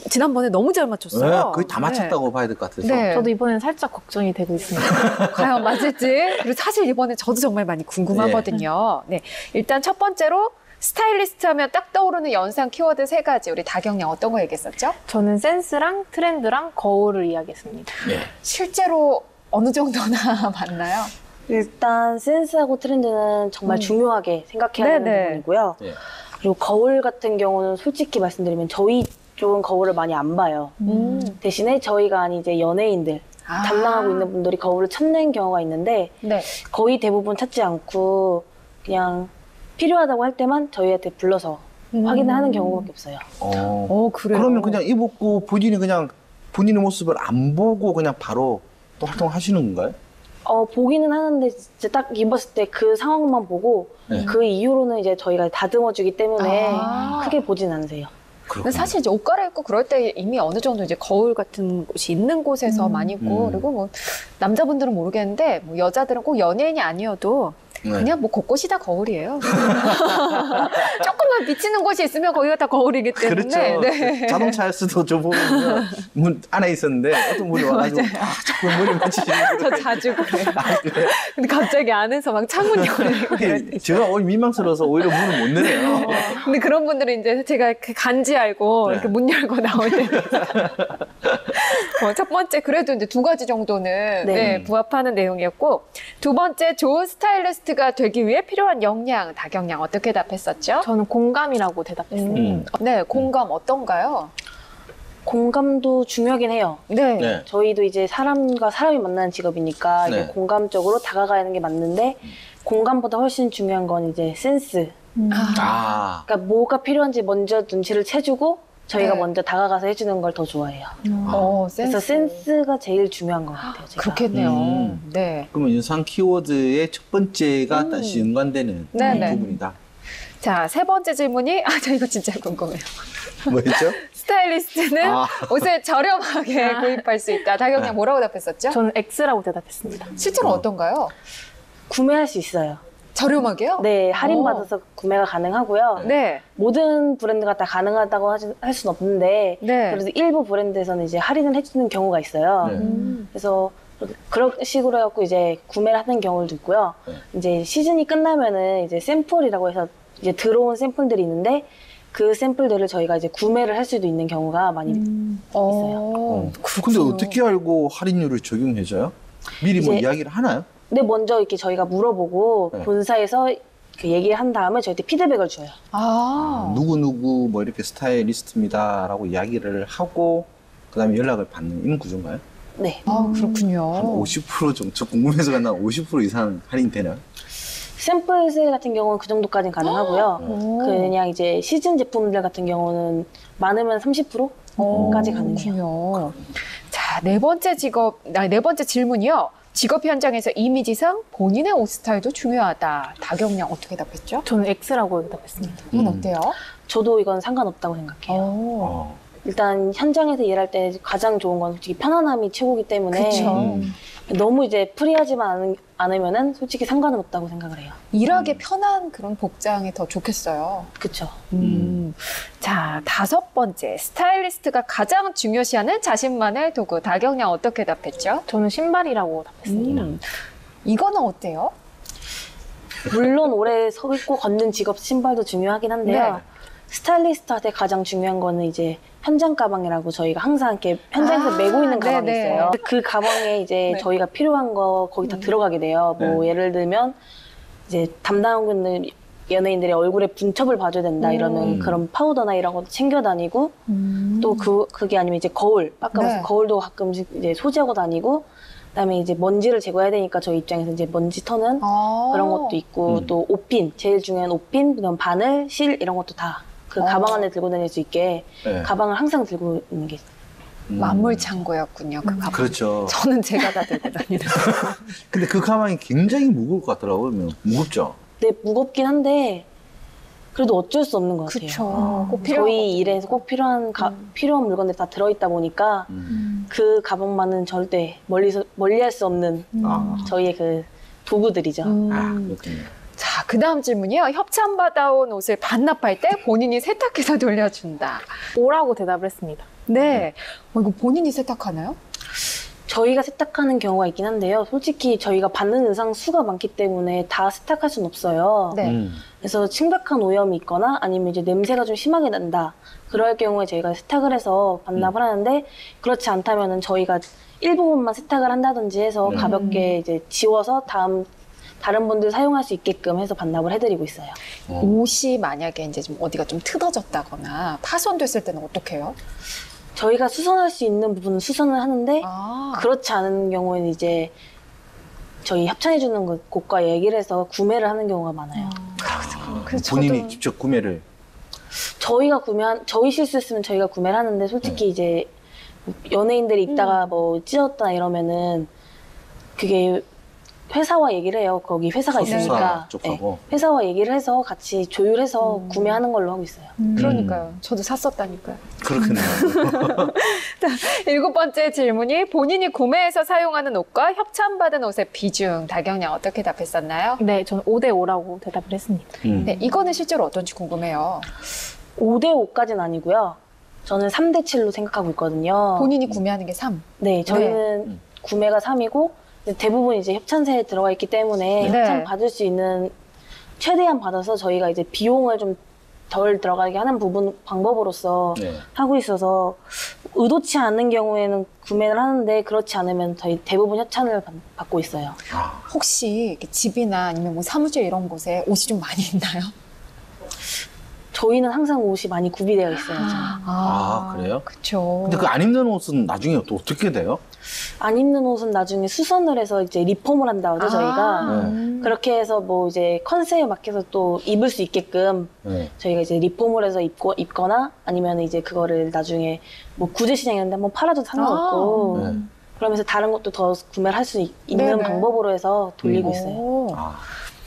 지난번에 너무 잘 맞췄어요. 네, 거의 다 맞췄다고 봐야 될 것 같아서. 네. 저도 이번엔 살짝 걱정이 되고 있습니다. 과연 맞을지. 그리고 사실 이번에 저도 정말 많이 궁금하거든요. 네. 일단 첫 번째로 스타일리스트 하면 딱 떠오르는 연상 키워드 3가지. 우리 다경량 어떤 거 얘기했었죠? 저는 센스랑 트렌드랑 거울을 이야기했습니다. 네. 실제로 어느 정도나 맞나요? 일단 센스하고 트렌드는 정말 중요하게 생각해야 네네. 되는 부분이고요. 네. 그리고 거울 같은 경우는 솔직히 말씀드리면 저희 쪽은 거울을 많이 안 봐요. 대신에 저희가 아닌 이제 연예인들 담당하고 있는 분들이 거울을 찾는 경우가 있는데 네. 거의 대부분 찾지 않고 그냥 필요하다고 할 때만 저희한테 불러서 확인을 하는 경우밖에 없어요. 그래요? 그러면 그냥 입었고 본인이 그냥 본인의 모습을 안 보고 그냥 바로 또 활동하시는 건가요? 보기는 하는데 진짜 딱 입었을 때 그 상황만 보고 네. 그 이후로는 이제 저희가 다듬어주기 때문에 아. 크게 보진 않으세요. 근데 사실 이제 옷 갈아입고 그럴 때 이미 어느 정도 이제 거울 같은 곳이 있는 곳에서 많이 입고 그리고 뭐 남자분들은 모르겠는데 뭐 여자들은 꼭 연예인이 아니어도 그냥 뭐 곳곳이 다 거울이에요. 조금만 비치는 곳이 있으면 거기가 다 거울이기 때문에. 그렇죠. 네. 자동차에서도 저 보면 문 안에 있었는데 어떤 분이 와가지고 자꾸 문을 맞추시는 저 자주 그래요. 그래요? 근데 갑자기 안에서 막 창문 열리고 그럴 때. 제가 오히려 민망스러워서 오히려 문을 못 내려요. 근데 그런 분들은 이제 제가 그 간지 알고 네. 이렇게 문 열고 나올 때. 첫 번째, 그래도 이제 2가지 정도는 네, 부합하는 내용이었고, 2번째, 좋은 스타일리스트가 되기 위해 필요한 역량, 다경량 어떻게 답했었죠? 저는 공감이라고 대답했습니다. 네, 공감 어떤가요? 공감도 중요하긴 해요. 네. 네. 저희도 이제 사람과 사람이 만나는 직업이니까 네. 이게 공감적으로 다가가는 게 맞는데 공감보다 훨씬 중요한 건 이제 센스. 아, 그러니까 뭐가 필요한지 먼저 눈치를 채주고 저희가 네. 먼저 다가가서 해주는 걸 더 좋아해요. 그래서 센스가 제일 중요한 것 같아요. 제가. 그렇겠네요. 네. 그러면 인상 키워드의 첫 번째가 다시 연관되는 네네. 부분이다. 자, 3번째 질문이, 저 이거 진짜 궁금해요. 뭐였죠? 스타일리스트는 아. 옷을 저렴하게 구입할 수 있다. 다경량 뭐라고 답했었죠? 저는 X라고 대답했습니다. 실제로 어떤가요? 구매할 수 있어요. 저렴하게요? 네, 할인받아서 구매가 가능하고요. 네. 모든 브랜드가 다 가능하다고 할 수는 없는데 네. 그래도 일부 브랜드에서는 이제 할인을 해주는 경우가 있어요. 네. 그래서 그런 식으로 해갖고 이제 구매를 하는 경우도 있고요. 네. 이제 시즌이 끝나면은 이제 샘플이라고 해서 이제 들어온 샘플들이 있는데 그 샘플들을 저희가 이제 구매를 할 수도 있는 경우가 많이 있어요. 근데 어떻게 알고 할인율을 적용해줘요? 미리 뭐 이제- 이야기를 하나요? 근데 먼저 이렇게 저희가 물어보고 네. 본사에서 그 얘기를 한 다음에 저희한테 피드백을 줘요. 누구누구 뭐 이렇게 스타일리스트입니다라고 이야기를 하고 그다음에 연락을 받는 이런 구조인가요? 네. 한 그렇군요. 50% 좀, 저 궁금해서 갔나 50% 이상 할인되나요? 샘플 세일 같은 경우는 그 정도까지는 가능하고요. 그냥 이제 시즌 제품들 같은 경우는 많으면 30%까지 가능해요. 그렇군요. 자, 4번째 질문이요. 직업 현장에서 이미지상 본인의 옷 스타일도 중요하다. 다경량 어떻게 답했죠? 저는 X라고 대답했습니다. 이건 어때요? 저도 이건 상관없다고 생각해요. 어. 일단 현장에서 일할 때 가장 좋은 건 솔직히 편안함이 최고기 때문에 그쵸. 너무 이제 프리하지만 않으면은 솔직히 상관은 없다고 생각을 해요. 일하기 편한 그런 복장이 더 좋겠어요. 그쵸. 자, 5번째. 스타일리스트가 가장 중요시하는 자신만의 도구. 다경량 어떻게 답했죠? 저는 신발이라고 답했습니다. 이거는 어때요? 물론 오래 서 있고 걷는 직업 신발도 중요하긴 한데요. 네. 스타일리스트한테 가장 중요한 거는 이제 현장 가방이라고 저희가 항상 이렇게 현장에서 메고 있는 가방이 네네. 있어요. 그 가방에 이제 네. 저희가 필요한 거 거기 다 들어가게 돼요. 뭐 예를 들면 이제 담당하는 연예인들의 얼굴에 분첩을 봐줘야 된다 이러면 그런 파우더나 이런 것도 챙겨 다니고 또 그게 아니면 이제 거울, 아까 네. 말씀 거울도 가끔씩 이제 소지하고 다니고 그다음에 이제 먼지를 제거해야 되니까 저희 입장에서 이제 먼지 터는 그런 것도 있고 또 옷핀, 제일 중요한 옷핀, 그다음 바늘, 실 이런 것도 다 그 가방 안에 들고 다닐 수 있게 네. 가방을 항상 들고 있는 게 만물 창고였군요. 그 가방. 그렇죠. 저는 제가 다 들고 다니는. 근데 그 가방이 굉장히 무거울 것 같더라고요. 무겁죠? 네, 무겁긴 한데 그래도 어쩔 수 없는 것 같아요. 그렇죠. 꼭 필요한 저희 것들이 일에서 꼭 필요한 물건들이 다 들어있다 보니까 그 가방만은 절대 멀리할 수 없는 저희의 그 도구들이죠. 아, 그렇군요. 자, 그 다음 질문이요. 협찬받아온 옷을 반납할 때 본인이 세탁해서 돌려준다. O라고 대답을 했습니다. 네. 이거 본인이 세탁하나요? 저희가 세탁하는 경우가 있긴 한데요. 솔직히 저희가 받는 의상 수가 많기 때문에 다 세탁할 수는 없어요. 네. 그래서 심각한 오염이 있거나 아니면 이제 냄새가 좀 심하게 난다. 그럴 경우에 저희가 세탁을 해서 반납을 하는데 그렇지 않다면은 저희가 일부분만 세탁을 한다든지 해서 가볍게 이제 지워서 다른 분들 사용할 수 있게끔 해서 반납을 해드리고 있어요. 옷이 만약에 이제 좀 어디가 좀 뜯어졌다거나 파손됐을 때는 어떻게 해요? 저희가 수선할 수 있는 부분은 수선을 하는데 그렇지 않은 경우에는 이제 저희 협찬해주는 곳과 얘기를 해서 구매를 하는 경우가 많아요. 그래서 본인이 저도- 직접 구매를. 저희 실수였으면 저희가 구매를 하는데 솔직히 이제 연예인들이 입다가 뭐 찢었다 이러면은 그게 회사와 얘기를 해요. 거기 회사가 있으니까. 쪽하고. 회사와 얘기를 해서 같이 조율해서 구매하는 걸로 하고 있어요. 그러니까요. 저도 샀었다니까요. 그렇겠네요. 7번째 질문이 본인이 구매해서 사용하는 옷과 협찬받은 옷의 비중, 다경양 어떻게 답했었나요? 네, 저는 5대5라고 대답을 했습니다. 네, 이거는 실제로 어떤지 궁금해요. 5대5까지는 아니고요. 저는 3대7로 생각하고 있거든요. 본인이 구매하는 게 3. 네, 저희는 구매가 3이고 대부분 이제 협찬세에 들어가 있기 때문에 네. 협찬 받을 수 있는 최대한 받아서 저희가 이제 비용을 좀 덜 들어가게 하는 방법으로서 네. 하고 있어서 의도치 않은 경우에는 구매를 하는데 그렇지 않으면 저희 대부분 협찬을 받고 있어요. 아, 혹시 이렇게 집이나 아니면 뭐 사무실 이런 곳에 옷이 좀 많이 있나요? 저희는 항상 옷이 많이 구비되어 있어요. 그래요? 그렇죠. 근데 그 안 입는 옷은 나중에 또 어떻게 돼요? 안 입는 옷은 나중에 수선을 해서 이제 리폼을 한다고 하죠, 저희가. 네. 그렇게 해서 뭐 이제 컨셉에 맞춰서 또 입을 수 있게끔 네. 저희가 이제 리폼을 해서 입거나 아니면 이제 그거를 나중에 뭐 구제시장이었는데 한번 팔아도 상관없고 네. 그러면서 다른 것도 더 구매를 할 수 있는 네네. 방법으로 해서 돌리고 있어요. 오. 아,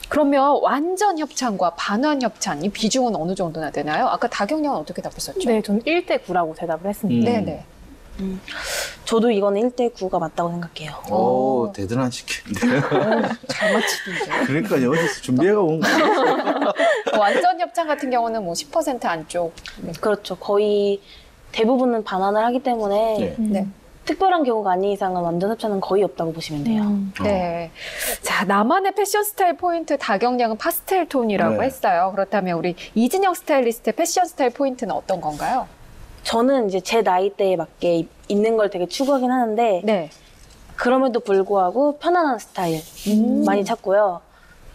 그러면 완전 협찬과 반환 협찬, 이 비중은 어느 정도나 되나요? 아까 다경양은 어떻게 답했었죠? 네, 저는 1대9라고 대답을 했습니다. 네네. 저도 이거는 1대9가 맞다고 생각해요. 오, 대단한 시키인데요. 잘 맞히던데. 그러니까 어디서 준비해가 온 거예요. 완전 협찬 같은 경우는 뭐 10% 안쪽. 그렇죠. 거의 대부분은 반환을 하기 때문에 네. 네. 특별한 경우가 아닌 이상은 완전 협찬은 거의 없다고 보시면 돼요. 네. 자, 나만의 패션 스타일 포인트 다경량은 파스텔 톤이라고 네. 했어요. 그렇다면 우리 이진영 스타일리스트의 패션 스타일 포인트는 어떤 건가요? 저는 이제 제 나이대에 맞게 입는 걸 되게 추구하긴 하는데 네. 그럼에도 불구하고 편안한 스타일 많이 찾고요.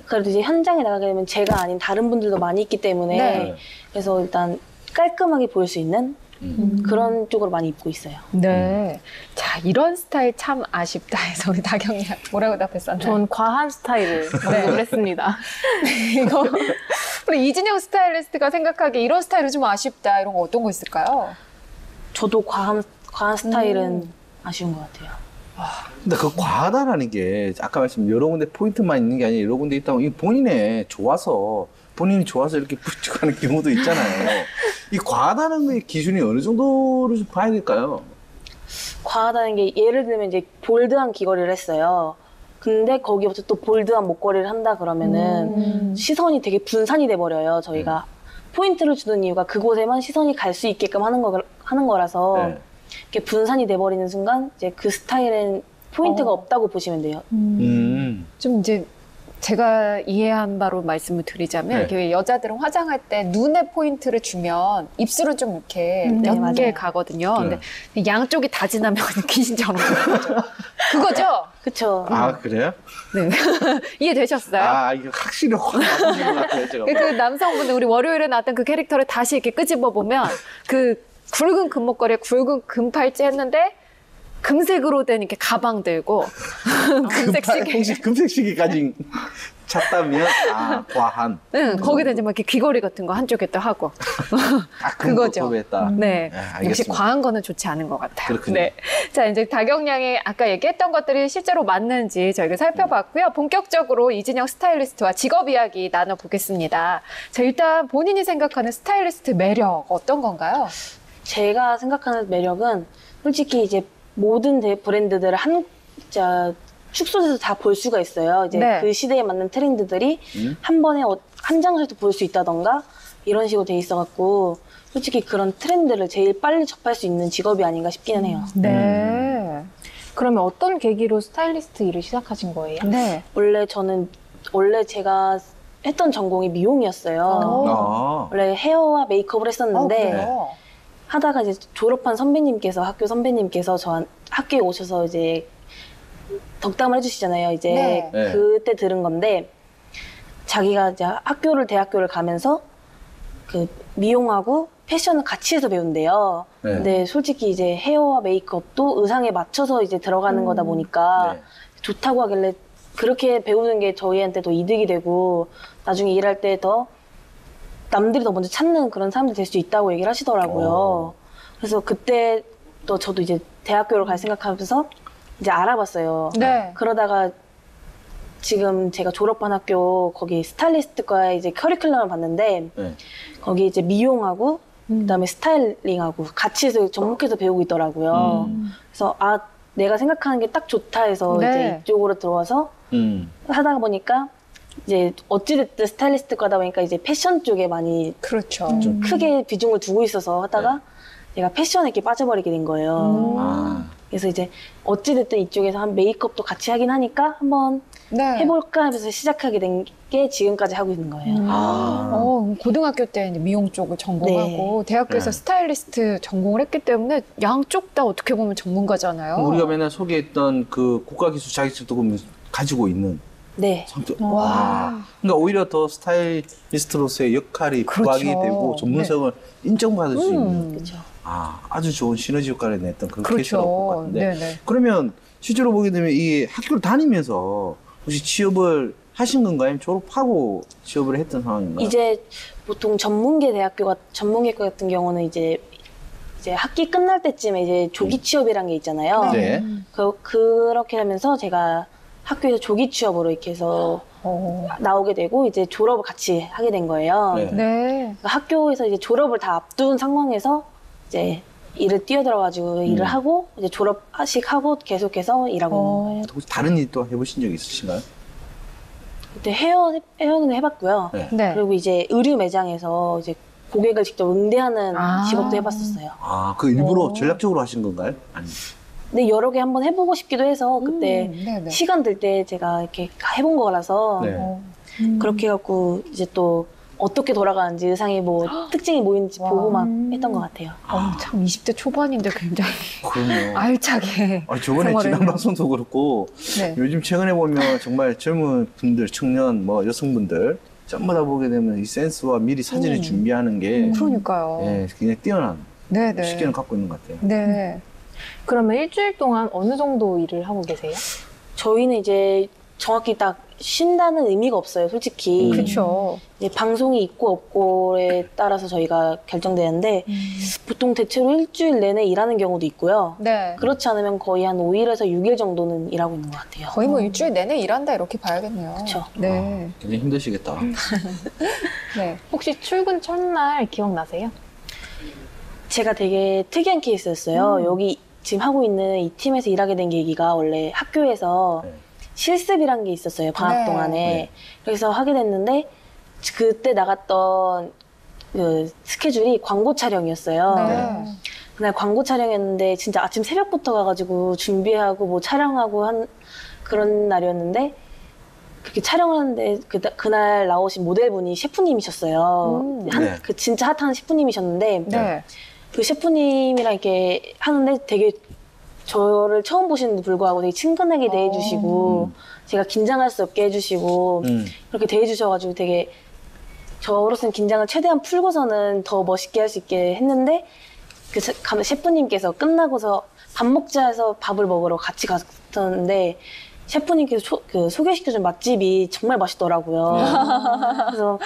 그래도 이제 현장에 나가게 되면 제가 아닌 다른 분들도 많이 있기 때문에 네. 그래서 일단 깔끔하게 보일 수 있는 그런 쪽으로 많이 입고 있어요. 네. 자, 이런 스타일 참 아쉽다 해서 우리 다경량 뭐라고 답했었나요? 전 과한 스타일을 선택을 했습니다. 이거 우리 이진영 스타일리스트가 생각하기에 이런 스타일은 좀 아쉽다 이런 거 어떤 거 있을까요? 저도 과한 스타일은 아쉬운 것 같아요. 근데 그 과하다라는 게 아까 말씀 여러 군데 포인트만 있는 게 아니라 여러 군데 있다고 이 본인이 좋아서 이렇게 부축하는 경우도 있잖아요. 이 과하다는 게 기준이 어느 정도로 좀 봐야 될까요? 과하다는 게 예를 들면 이제 볼드한 귀걸이를 했어요. 근데 거기부터 또 볼드한 목걸이를 한다 그러면은 시선이 되게 분산이 돼 버려요. 저희가 포인트를 주는 이유가 그곳에만 시선이 갈 수 있게끔 하는 거라서 네. 이렇게 분산이 돼 버리는 순간 이제 그 스타일엔 포인트가 없다고 보시면 돼요. 좀 이제 제가 이해한 바로 말씀을 드리자면 네. 이렇게 여자들은 화장할 때 눈에 포인트를 주면 입술은 좀 이렇게 네, 옅게 맞아요. 가거든요. 네. 근데 양쪽이 다 지나면 그냥 귀신처럼 보여요. 그거죠? 그쵸? 아, 그래요? 네. 이해되셨어요? 아, 이거 확실히 확 나쁘신 것 같아요, 제가. 그 남성분들 우리 월요일에 나왔던 그 캐릭터를 다시 이렇게 끄집어 보면 그 굵은 금목걸이에 굵은 금팔찌 했는데 금색으로 된 이렇게 가방 들고 금색 시계. 혹시 금색 시계까지 찾다면 과한. 네, 거기다 이제 막 이렇게 귀걸이 같은 거 한쪽에 또 하고. 그거죠. 구매했다. 네. 네, 역시 알겠습니다. 과한 거는 좋지 않은 것 같아요. 그렇군요. 네. 자, 이제 다경량이 아까 얘기했던 것들이 실제로 맞는지 저희가 살펴봤고요. 본격적으로 이진영 스타일리스트와 직업 이야기 나눠보겠습니다. 자, 일단 본인이 생각하는 스타일리스트 매력 어떤 건가요? 제가 생각하는 매력은 솔직히 이제 모든 브랜드들을 축소해서 다 볼 수가 있어요. 이제 네. 그 시대에 맞는 트렌드들이 한 번에 한 장소에서 볼 수 있다던가 이런 식으로 돼 있어갖고 솔직히 그런 트렌드를 제일 빨리 접할 수 있는 직업이 아닌가 싶기는 해요. 네. 그러면 어떤 계기로 스타일리스트 일을 시작하신 거예요? 네. 원래 제가 했던 전공이 미용이었어요. 아, 원래 헤어와 메이크업을 했었는데 그래요? 하다가 이제 졸업한 학교 선배님께서 저 학교에 오셔서 이제 덕담을 해주시잖아요. 이제 네. 네. 그때 들은 건데 자기가 이제 대학교를 가면서 그 미용하고 패션을 같이 해서 배운대요. 네. 근데 솔직히 이제 헤어와 메이크업도 의상에 맞춰서 이제 들어가는 거다 보니까 네. 좋다고 하길래 그렇게 배우는 게 저희한테 더 이득이 되고 나중에 일할 때 더 남들이 더 먼저 찾는 그런 사람들이 될 수 있다고 얘기를 하시더라고요. 그래서 그때 또 저도 이제 대학교를 갈 생각하면서 이제 알아봤어요. 네. 그러다가 지금 제가 졸업한 학교 거기 스타일리스트과의 이제 커리큘럼을 봤는데 네. 거기 이제 미용하고 그다음에 스타일링하고 같이 해서 접목해서 배우고 있더라고요. 그래서 내가 생각하는 게 딱 좋다 해서 네. 이제 이쪽으로 들어와서 하다가 보니까 이제 어찌됐든 스타일리스트과다 보니까 이제 패션 쪽에 많이 그렇죠. 좀 크게 비중을 두고 있어서 하다가 제가 패션에 이렇게 빠져버리게 된 거예요. 그래서 이제 어찌됐든 이쪽에서 한 메이크업도 같이 하긴 하니까 한번 네. 해볼까 하면서 시작하게 된 게 지금까지 하고 있는 거예요. 고등학교 때 이제 미용 쪽을 전공하고 대학교에서 네. 스타일리스트 전공을 했기 때문에 양쪽 다 어떻게 보면 전문가잖아요. 우리가 맨날 소개했던 그 국가기술 자격증도 그러면 가지고 있는 네. 상태. 와. 그러니까 오히려 더 스타일리스트로서의 역할이 그렇죠. 부각이 되고 전문성을 인정받을 수 있는 그렇죠. 아주 좋은 시너지 효과를 냈던 그런 그렇죠. 케이스라고 볼 것 같은데 네네. 그러면 실제로 보게 되면 이 학교를 다니면서 혹시 취업을 하신 건가요? 아니면 졸업하고 취업을 했던 상황인가요? 이제 보통 전문계과 같은 경우는 이제 학기 끝날 때쯤에 이제 조기 취업이란 게 있잖아요. 네. 그렇게 하면서 제가 학교에서 조기 취업으로 이렇게 해서 나오게 되고 이제 졸업을 같이 하게 된 거예요. 네. 네. 그러니까 학교에서 이제 졸업을 다 앞둔 상황에서 이제 일을 뛰어들어가지고 일을 하고 이제 졸업하고 계속해서 일하고 있는 거예요. 혹시 다른 일 또 해보신 적 있으신가요? 그때 헤어는 해봤고요. 네. 네. 그리고 이제 의류 매장에서 이제 고객을 직접 응대하는 아. 직업도 해봤었어요. 그 일부러 전략적으로 하신 건가요? 아니. 근데 여러 개 한번 해보고 싶기도 해서 그때 네네. 시간 될 때 제가 이렇게 해본 거라서 네. 그렇게 해갖고 이제 또 어떻게 돌아가는지 의상이 뭐 특징이 뭐 있는지 보고 막 했던 것 같아요. 참 20대 초반인데 굉장히 그럼요. 알차게. 저번에 생활을 지난 했네요. 방송도 그렇고 네. 요즘 최근에 보면 정말 젊은 분들, 청년, 여성분들 전부 다 보게 되면 이 센스와 미리 사진을 준비하는 게 그러니까요. 굉장히 뛰어난 네네. 식견을 갖고 있는 것 같아요. 네. 그러면 일주일 동안 어느 정도 일을 하고 계세요? 저희는 이제 정확히 딱 쉰다는 의미가 없어요, 솔직히. 그렇죠. 이제 방송이 있고 없고에 따라서 저희가 결정되는데 보통 대체로 일주일 내내 일하는 경우도 있고요. 네. 그렇지 않으면 거의 한 5일에서 6일 정도는 일하고 있는 것 같아요. 거의 뭐 일주일 내내 일한다 이렇게 봐야겠네요. 그쵸. 네. 굉장히 힘드시겠다. 네. 혹시 출근 첫날 기억나세요? 제가 되게 특이한 케이스였어요. 여기 지금 하고 있는 이 팀에서 일하게 된 계기가 원래 학교에서 네. 실습이란 게 있었어요. 방학 네. 동안에. 네. 그래서 하게 됐는데 그때 나갔던 그 스케줄이 광고 촬영이었어요. 네. 그날 광고 촬영이었는데 진짜 아침 새벽부터 가가지고 준비하고 뭐 촬영하고 한 그런 날이었는데 그렇게 촬영하는데 그날 나오신 모델분이 셰프님이셨어요. 네. 그 진짜 핫한 셰프님이셨는데 네. 그 셰프님이랑 이렇게 하는데 되게 저를 처음 보시는데 불구하고 되게 친근하게 대해주시고 제가 긴장할 수 없게 해주시고 그렇게 대해주셔가지고 되게 저로서는 긴장을 최대한 풀고서는 더 멋있게 할 수 있게 했는데 그 셰프님께서 끝나고서 밥 먹자 해서 밥을 먹으러 같이 갔었는데 셰프님께서 그 소개시켜준 맛집이 정말 맛있더라고요. 그래서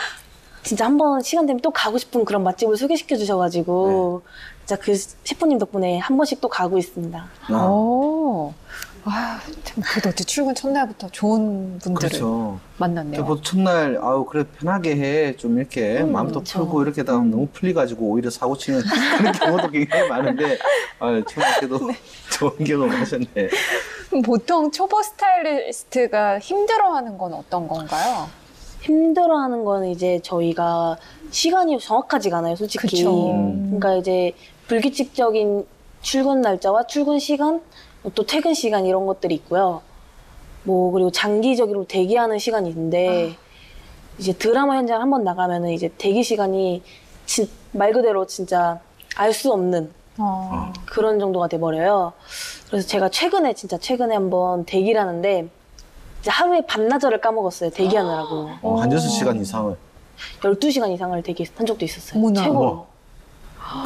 진짜 한번 시간 되면 또 가고 싶은 그런 맛집을 소개시켜 주셔가지고 진짜 그 셰프님 덕분에 한 번씩 또 가고 있습니다. 오. 참 그래도 어째 출근 첫날부터 좋은 분들을 그렇죠. 만났네요. 보통 첫날 그래 편하게 해 좀 이렇게 마음도 풀고 이렇게 다 너무 풀리가지고 오히려 사고 치는 그런 경우도 굉장히 많은데 정말 좋은 경험 하셨네. 그럼 보통 초보 스타일리스트가 힘들어하는 건 어떤 건가요? 힘들어하는 거는 이제 저희가 시간이 정확하지가 않아요, 솔직히. 그쵸. 그러니까 이제 불규칙적인 출근 날짜와 출근 시간, 또 퇴근 시간 이런 것들이 있고요. 뭐 그리고 장기적으로 대기하는 시간이 있는데 이제 드라마 현장 한번 나가면은 이제 대기 시간이 말 그대로 진짜 알 수 없는 그런 정도가 돼버려요. 그래서 제가 최근에 한번 대기를 하는데 이제 하루에 반나절을 까먹었어요. 대기하느라고. 한 6시간 이상을. 12시간 이상을 대기한 적도 있었어요. 어머나. 최고.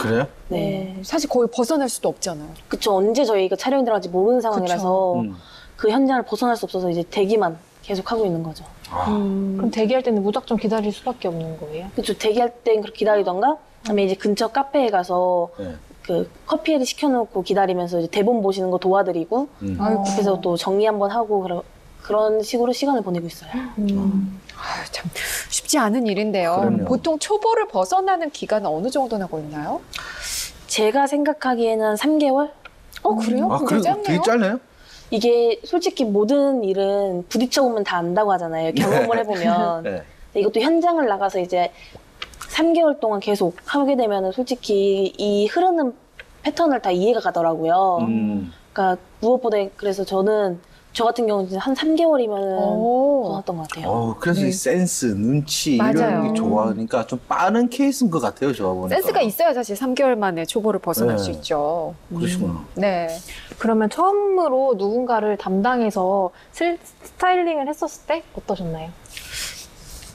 그래요? 네. 사실 거의 벗어날 수도 없잖아요. 그쵸. 언제 저희가 촬영이 들어갈지 모르는 상황이라서 그쵸. 그 현장을 벗어날 수 없어서 이제 대기만 계속 하고 있는 거죠. 그럼 대기할 때는 무작정 기다릴 수밖에 없는 거예요? 그렇죠. 대기할 땐 그렇게 기다리던가 아니면 이제 근처 카페에 가서 네. 그 커피를 시켜놓고 기다리면서 이제 대본 보시는 거 도와드리고 아이고. 그래서 또 정리 한번 하고 그런 식으로 시간을 보내고 있어요. 아유, 참 쉽지 않은 일인데요. 그럼요. 보통 초보를 벗어나는 기간은 어느 정도나 걸리나요? 제가 생각하기에는 한 3개월? 그래요? 아, 굉장히 그래도 되게 짧네요. 짧네요? 이게 솔직히 모든 일은 부딪혀보면 다 안다고 하잖아요. 경험을 해보면. 네. 이것도 현장을 나가서 이제 3개월 동안 계속 하게 되면 솔직히 이 흐르는 패턴을 다 이해가 가더라고요. 그러니까 무엇보다 그래서 저 같은 경우는 한 3개월이면 오. 벗었던 것 같아요. 그래서 네. 이 센스, 눈치 맞아요. 이런 게 좋아하니까 좀 빠른 케이스인 것 같아요, 저 보니까. 센스가 있어야 사실 3개월 만에 초보를 벗어날 네. 수 있죠. 그러시구나. 네. 그러면 처음으로 누군가를 담당해서 스타일링을 했었을 때 어떠셨나요?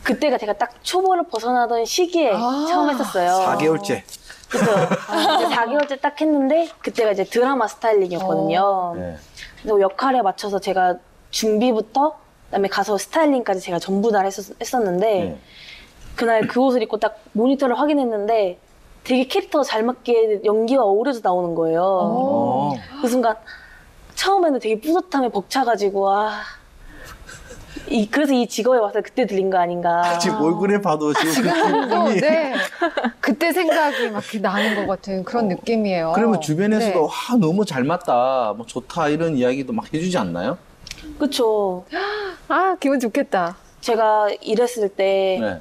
그때가 제가 딱 초보를 벗어나던 시기에 아. 처음 했었어요. 4개월째. 그죠. 이제 4개월째 딱 했는데 그때가 이제 드라마 스타일링이었거든요. 네. 그래서 역할에 맞춰서 제가 준비부터 그다음에 가서 스타일링까지 제가 전부 다 했었는데 네. 그날 그 옷을 입고 딱 모니터를 확인했는데 되게 캐릭터가 잘 맞게 연기와 어우러져 나오는 거예요. 어. 그 순간 처음에는 되게 뿌듯함에 벅차가지고 그래서 이 직업에 와서 그때 들린 거 아닌가. 지금 얼굴에 봐도 지금 그 또, 기분이. 네. 그때 생각이 막 나는 것 같은 그런 느낌이에요. 그러면 주변에서도 네. 너무 잘 맞다, 뭐 좋다 이런 이야기도 막 해주지 않나요? 그쵸. 아, 기분 좋겠다. 제가 일했을 때 네.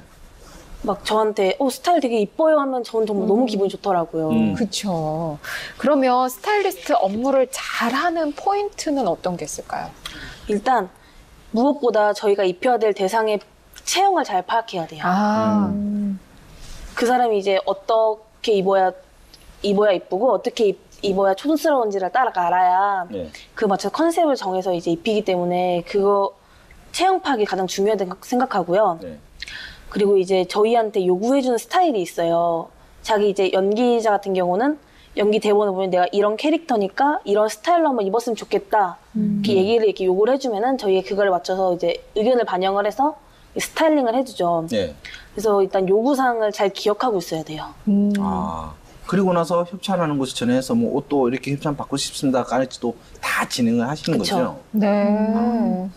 막 저한테 스타일 되게 이뻐요 하면 저는 정말 너무 기분이 좋더라고요. 그렇죠. 그러면 스타일리스트 업무를 잘하는 포인트는 어떤 게 있을까요? 일단 무엇보다 저희가 입혀야 될 대상의 체형을 잘 파악해야 돼요. 그 사람이 이제 어떻게 입어야 이쁘고 어떻게 입어야 촌스러운지를 딱 알아야 네. 그 맞춰 컨셉을 정해서 이제 입히기 때문에 그거 체형 파악이 가장 중요하다고 생각하고요. 네. 그리고 이제 저희한테 요구해주는 스타일이 있어요. 자기 이제 연기자 같은 경우는 연기 대본을 보면 내가 이런 캐릭터니까 이런 스타일로 한번 입었으면 좋겠다. 이렇게 얘기를 이렇게 요구를 해주면은 저희가 그걸 맞춰서 이제 의견을 반영을 해서 스타일링을 해주죠. 네. 그래서 일단 요구사항을 잘 기억하고 있어야 돼요. 그리고 나서 협찬하는 곳에 전해서 뭐 옷도 이렇게 협찬 받고 싶습니다까지도 다 진행을 하시는 그쵸. 거죠. 네.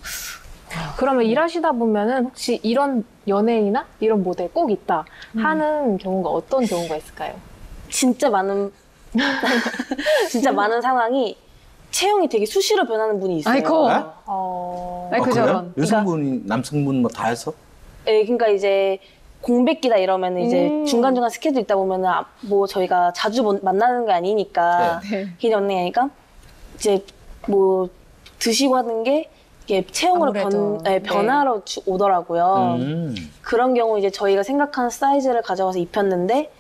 그러면 일하시다 보면은 혹시 이런 연예인이나 이런 모델 꼭 있다 하는 경우가 어떤 경우가 있을까요? 진짜 많은 진짜 많은 상황이 체형이 되게 수시로 변하는 분이 있어요. 아이고. 네? 아이고, 그래요? 저런. 여성분이 남성분 뭐 다 해서? 네, 그러니까 이제 공백기다 이러면 이제 중간중간 스케줄 있다 보면은 뭐 저희가 자주 만나는 게 아니니까 네. 그냥 언니니까 이제 뭐 드시고 하는 게 이게 체형으로 아무래도. 변화로 오더라고요. 음. 그런 경우 이제 저희가 생각한 사이즈를 가져가서 입혔는데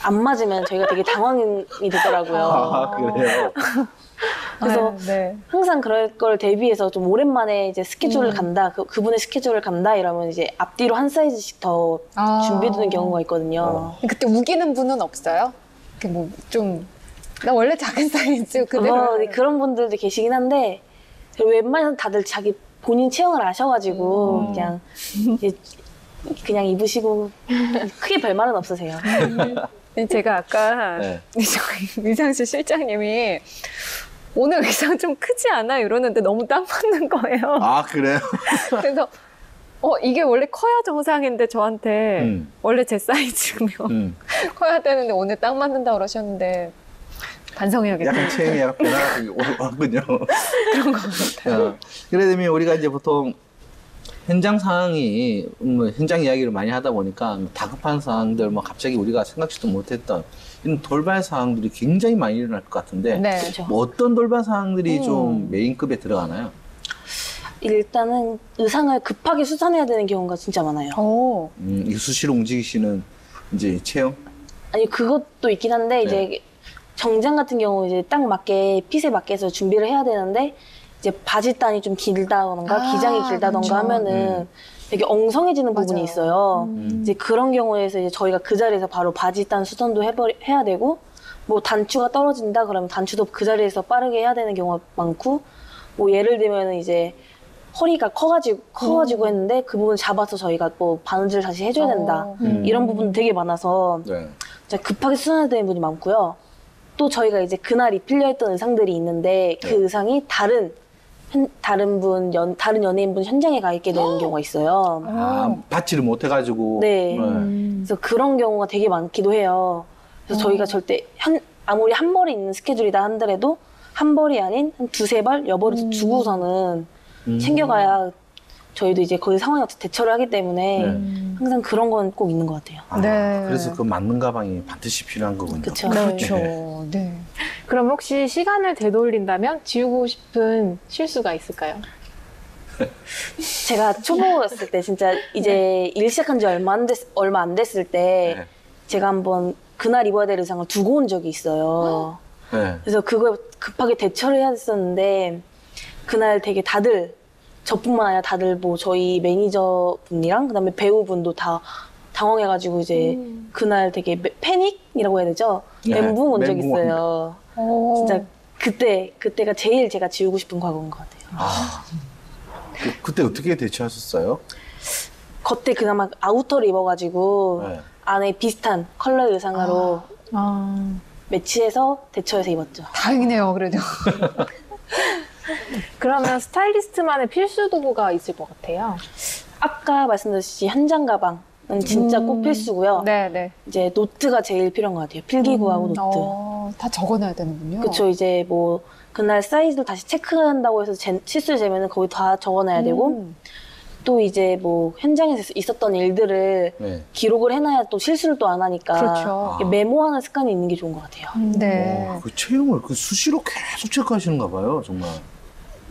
안 맞으면 저희가 되게 당황이 되더라고요. 아, 그래요? 그래서 네. 항상 그럴 걸 대비해서 좀 오랜만에 이제 스케줄을 간다, 그분의 스케줄을 간다 이러면 이제 앞뒤로 한 사이즈씩 더 준비해두는 경우가 있거든요. 그때 우기는 분은 없어요? 이렇게 뭐 좀, 나 원래 작은 사이즈 그대로. 그런 분들도 계시긴 한데 웬만해서 다들 자기 본인 체형을 아셔가지고 그냥 입으시고 크게 별말은 없으세요. 제가 아까 네. 저희 의상실 실장님이 오늘 의상 좀 크지 않아? 이러는데 너무 딱 맞는 거예요. 아, 그래요? 그래서 이게 원래 커야 정상인데 저한테 원래 제 사이즈면 커야 되는데 오늘 딱 맞는다 그러셨는데 반성해야겠다. 약간 체형이 약간 변화가 왔군요. 그런 것 같아요. 그래 되면 우리가 이제 보통 현장 상황이 현장 이야기를 많이 하다 보니까 다급한 상황들 갑자기 우리가 생각지도 못했던 이런 돌발 상황들이 굉장히 많이 일어날 것 같은데 네. 그렇죠. 뭐 어떤 돌발 상황들이 좀 메인급에 들어가나요? 일단은 의상을 급하게 수선해야 되는 경우가 진짜 많아요. 이 수시로 움직이시는 이제 체형? 아니 그것도 있긴 한데 이제 정장 같은 경우 이제 딱 맞게 핏에 맞게 해서 준비를 해야 되는데 이제 바지단이 좀 길다던가 기장이 길다던가 그렇죠. 하면은 되게 엉성해지는 부분이 맞아요. 있어요. 이제 그런 경우에서 이제 저희가 그 자리에서 바로 바지단 수선도 해야 되고 뭐 단추가 떨어진다 그러면 단추도 그 자리에서 빠르게 해야 되는 경우가 많고 뭐 예를 들면 이제 허리가 커가지고 했는데 그 부분 잡아서 저희가 뭐 바느질 다시 해줘야 된다. 이런 부분 되게 많아서 네. 진짜 급하게 수선해야 되는 분이 많고요. 또 저희가 이제 그날 입힐려했던 의상들이 있는데 그 네. 의상이 다른 연예인분 현장에 가 있게 되는 경우가 있어요. 아, 받지를 못해가지고. 네. 그래서 그런 경우가 되게 많기도 해요. 그래서 저희가 절대 아무리 한 벌이 있는 스케줄이다 한더라도 한 벌이 아닌 한 두세 벌, 여벌을 주고서는 챙겨가야 저희도 이제 거기 상황에 어떻게 대처를 하기 때문에 항상 그런 건 꼭 있는 것 같아요. 아, 네. 그래서 그 맞는 가방이 반드시 필요한 거군요. 그쵸. 그렇죠. 네. 네. 그럼 혹시 시간을 되돌린다면 지우고 싶은 실수가 있을까요? 제가 초보였을 때 진짜 이제 일 시작한 지 얼마 안 됐을 때 네. 제가 한번 그날 입어야 될 의상을 두고 온 적이 있어요. 네. 그래서 그걸 급하게 대처를 해야 됐었는데 그날 되게 다들 저뿐만 아니라 다들 뭐 저희 매니저분이랑 그다음에 배우분도 다 당황해가지고 이제 그날 되게 패닉이라고 해야 되죠? 네, 멘붕 온 적 멘붕 있어요. 진짜 그때가 제일 제가 지우고 싶은 과거인 것 같아요. 아, 그때 어떻게 대처하셨어요? 겉에 그나마 아우터를 입어가지고 네. 안에 비슷한 컬러 의상으로 매치해서 대처해서 입었죠. 다행이네요, 그래도. 그러면 스타일리스트만의 필수 도구가 있을 것 같아요. 아까 말씀드렸듯이 현장 가방은 진짜 꼭 필수고요. 네, 네. 이제 노트가 제일 필요한 것 같아요. 필기구하고 노트. 다 적어놔야 되는군요. 그쵸. 이제 뭐 그날 사이즈를 다시 체크한다고 해서 실수 재면은 거기 다 적어놔야 되고 또 이제 뭐 현장에서 있었던 일들을 네. 기록을 해놔야 또 실수를 또 안 하니까 그렇죠. 이게 메모하는 습관이 있는 게 좋은 것 같아요. 네. 와, 그 체형을 그 수시로 계속 체크하시는가 봐요, 정말.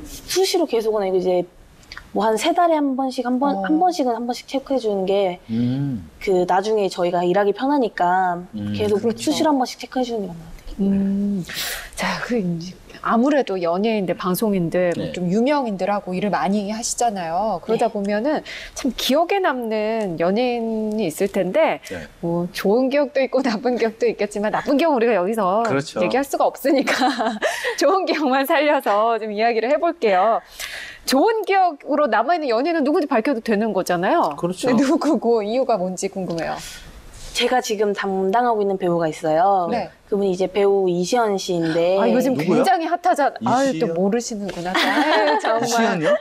수시로 계속은 아니고 이제 뭐 한 3달에 한 번씩 한 번씩은 한 번씩 체크해 주는 게 그 나중에 저희가 일하기 편하니까 계속 수시로 한 번씩 체크해 주는 게 맞는 것 같아요. 자, 아무래도 연예인들, 방송인들, 네. 좀 유명인들하고 일을 많이 하시잖아요. 그러다 네. 보면은 참 기억에 남는 연예인이 있을 텐데, 네. 뭐 좋은 기억도 있고 나쁜 기억도 있겠지만 나쁜 기억 우리가 여기서 그렇죠. 얘기할 수가 없으니까 좋은 기억만 살려서 좀 이야기를 해볼게요. 좋은 기억으로 남아있는 연예인은 누군지 밝혀도 되는 거잖아요. 그렇죠. 근데 누구고 이유가 뭔지 궁금해요. 제가 지금 담당하고 있는 배우가 있어요. 네. 그분이 이제 배우 이시연 씨인데 아, 이거 지금 누구요? 굉장히 핫하잖아. 아유, 또 이시연? 모르시는구나. 아유, 정말. 시간이요?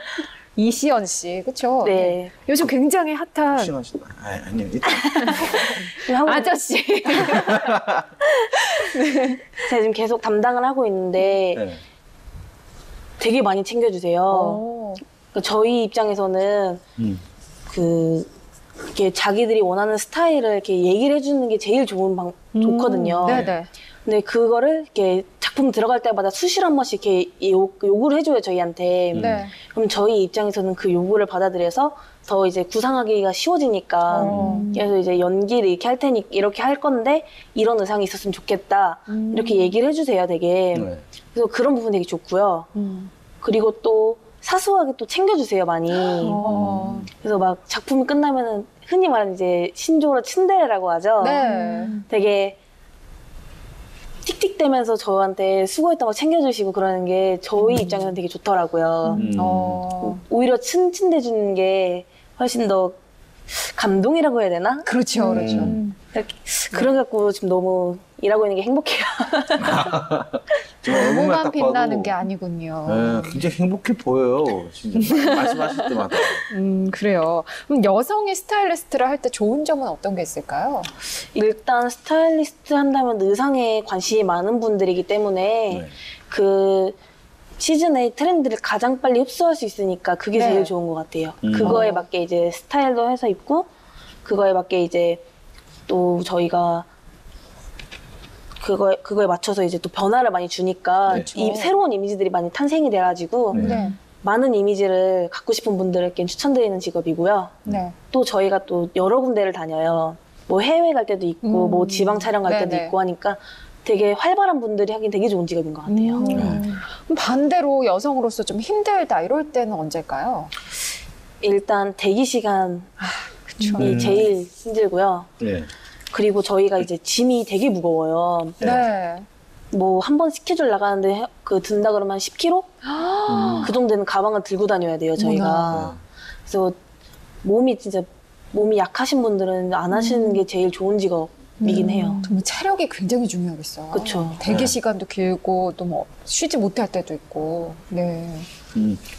이시연 씨, 그렇죠? 네. 요즘 굉장히 핫한 시간이시다. 아니요, 일단. 아저씨. 제가 지금 계속 담당을 하고 있는데 네. 되게 많이 챙겨주세요. 오. 그러니까 저희 입장에서는 이렇게 자기들이 원하는 스타일을 이렇게 얘기를 해주는 게 제일 좋거든요. 네네. 근데 그거를 이렇게 작품 들어갈 때마다 수시로 한 번씩 이렇게 요구를 해줘요, 저희한테. 네. 그럼 저희 입장에서는 그 요구를 받아들여서 더 이제 구상하기가 쉬워지니까. 그래서 이제 연기를 이렇게 할 테니 이렇게 할 건데 이런 의상이 있었으면 좋겠다. 이렇게 얘기를 해주세요, 되게. 네. 그래서 그런 부분 되게 좋고요. 그리고 또 사소하게 또 챙겨주세요, 많이. 그래서 막 작품이 끝나면은 흔히 말하는 이제 신조어로 츤데레라고 하죠. 네. 되게 틱틱대면서 저한테 수고했다고 챙겨주시고 그러는 게 저희 입장에서는 되게 좋더라고요. 오히려 츤대주는 게 훨씬 더 감동이라고 해야 되나? 그렇죠, 그렇죠. 그래 갖고 지금 너무 일하고 있는 게 행복해요. 외모만 빛나는 게 아니군요. 네, 굉장히 행복해 보여요. 진짜 말씀하실 때마다. 그래요. 그럼 여성이 스타일리스트를 할 때 좋은 점은 어떤 게 있을까요? 일단 스타일리스트 한다면 의상에 관심이 많은 분들이기 때문에 네. 그 시즌의 트렌드를 가장 빨리 흡수할 수 있으니까 그게 네. 제일 좋은 것 같아요. 그거에 맞게 이제 스타일도 해서 입고 그거에 맞게 이제 또 저희가 그거에 맞춰서 이제 또 변화를 많이 주니까 네. 이 새로운 이미지들이 많이 탄생이 돼가지고 네. 많은 이미지를 갖고 싶은 분들에게 추천드리는 직업이고요. 네. 또 저희가 또 여러 군데를 다녀요. 뭐 해외 갈 때도 있고 뭐 지방 촬영 갈 때도 네네. 있고 하니까 되게 활발한 분들이 하긴 되게 좋은 직업인 것 같아요. 그럼 반대로 여성으로서 좀 힘들다 이럴 때는 언제일까요? 일단 대기 시간이 그쵸. 제일 힘들고요. 네. 그리고 저희가 이제 짐이 되게 무거워요. 네. 뭐 한 번 스케줄 나가는데 그 든다 그러면 한 10kg? 그 정도 되는 가방을 들고 다녀야 돼요, 저희가. 그래서 몸이 약하신 분들은 안 하시는 게 제일 좋은 직업이긴 해요. 정말 체력이 굉장히 중요하겠어요. 그쵸. 대기 네. 시간도 길고 또 뭐 쉬지 못할 때도 있고. 네.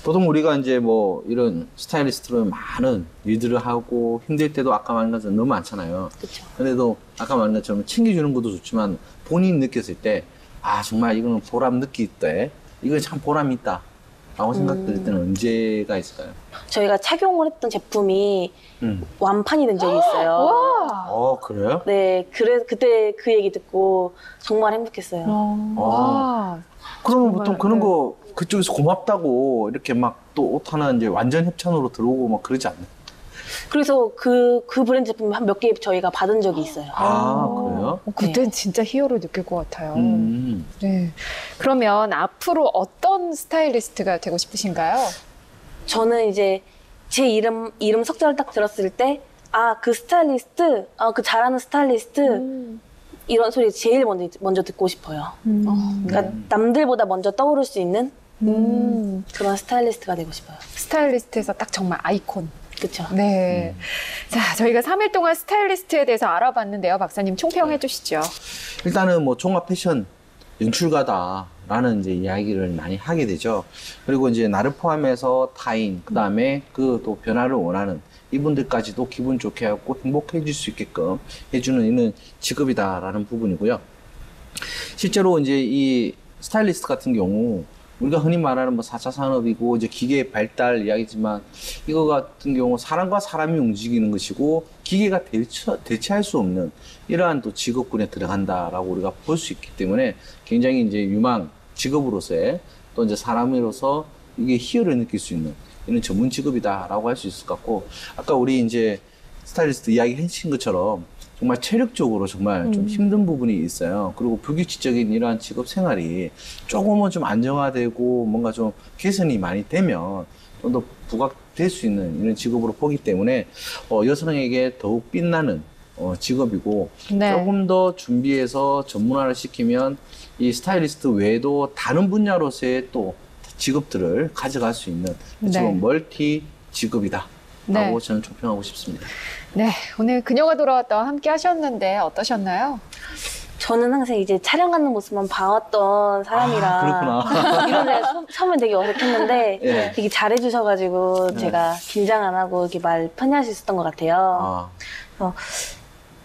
보통 우리가 이제 뭐 이런 스타일리스트로 많은 일들을 하고 힘들 때도 아까 말한 것처럼 너무 많잖아요. 그쵸. 그래도 아까 말한 것처럼 챙겨주는 것도 좋지만 본인이 느꼈을 때 아 정말 이거는 보람 느낄 때 이건 참 보람이 있다 라고 생각될 때는 언제가 있을까요? 저희가 착용을 했던 제품이 완판이 된 적이 있어요. 와. 그래요? 네, 그때 그 얘기 듣고 정말 행복했어요. 와. 그러면 정말, 보통 그런 네. 거 그쪽에서 고맙다고 이렇게 막 또 옷 하나 이제 완전 협찬으로 들어오고 막 그러지 않나요? 그래서 그 브랜드 제품 한 몇 개 저희가 받은 적이 있어요. 그래요? 그땐 진짜 히어로 느낄 것 같아요. 음. 네. 그러면 앞으로 어떤 스타일리스트가 되고 싶으신가요? 저는 이제 제 이름 석자를 딱 들었을 때, 아, 그 스타일리스트, 그 잘하는 스타일리스트, 이런 소리 제일 먼저 듣고 싶어요. 그러니까 남들보다 먼저 떠오를 수 있는 그런 스타일리스트가 되고 싶어요. 스타일리스트에서 딱 정말 아이콘. 그쵸. 네. 자, 저희가 3일 동안 스타일리스트에 대해서 알아봤는데요. 박사님 총평해 주시죠. 일단은 뭐 종합 패션 연출가다라는 이제 이야기를 많이 하게 되죠. 그리고 이제 나를 포함해서 타인, 그 다음에 그 또 변화를 원하는 이분들까지도 기분 좋게 하고 행복해질 수 있게끔 해주는 이는 직업이다라는 부분이고요. 실제로 이제 이 스타일리스트 같은 경우 우리가 흔히 말하는 뭐 4차 산업이고 이제 기계 발달 이야기지만 이거 같은 경우 사람과 사람이 움직이는 것이고 기계가 대체할 수 없는 이러한 또 직업군에 들어간다라고 우리가 볼 수 있기 때문에 굉장히 이제 유망 직업으로서의 또 이제 사람으로서 이게 희열을 느낄 수 있는 이런 전문 직업이다라고 할 수 있을 것 같고 아까 우리 이제 스타일리스트 이야기 해주신 것처럼 정말 체력적으로 정말 좀 힘든 부분이 있어요. 그리고 불규칙적인 이러한 직업 생활이 조금은 좀 안정화되고 뭔가 좀 개선이 많이 되면 좀 더 부각될 수 있는 이런 직업으로 보기 때문에 여성에게 더욱 빛나는 직업이고 네. 조금 더 준비해서 전문화를 시키면 이 스타일리스트 외에도 다른 분야로서의 또 직업들을 가져갈 수 있는 지금 멀티 직업이다. 라고 네. 저는 총평하고 싶습니다. 네. 오늘 그녀가 돌아왔다와 함께 하셨는데 어떠셨나요? 저는 항상 이제 촬영하는 모습만 봐왔던 사람이라 그렇구나. 이런 데 처음엔 되게 어색했는데 예. 되게 잘해주셔가지고 제가 긴장 안 하고 이렇게 말 편히 할 수 있었던 것 같아요.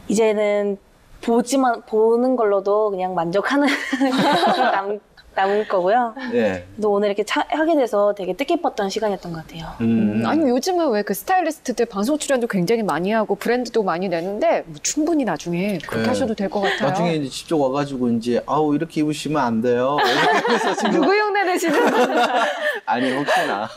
이제는 보는 걸로도 그냥 만족하는 남을 거고요. 예. 또 오늘 이렇게 하게 돼서 되게 뜻깊었던 시간이었던 것 같아요. 아니 요즘은 왜 그 스타일리스트들 방송 출연도 굉장히 많이 하고 브랜드도 많이 내는데 뭐 충분히 나중에 그렇게 네. 하셔도 될 것 같아요. 나중에 이제 직접 와가지고 이제 아우 이렇게 입으시면 안 돼요. 이렇게 해서 지금 누구 흉내 내시는 아니 혹시나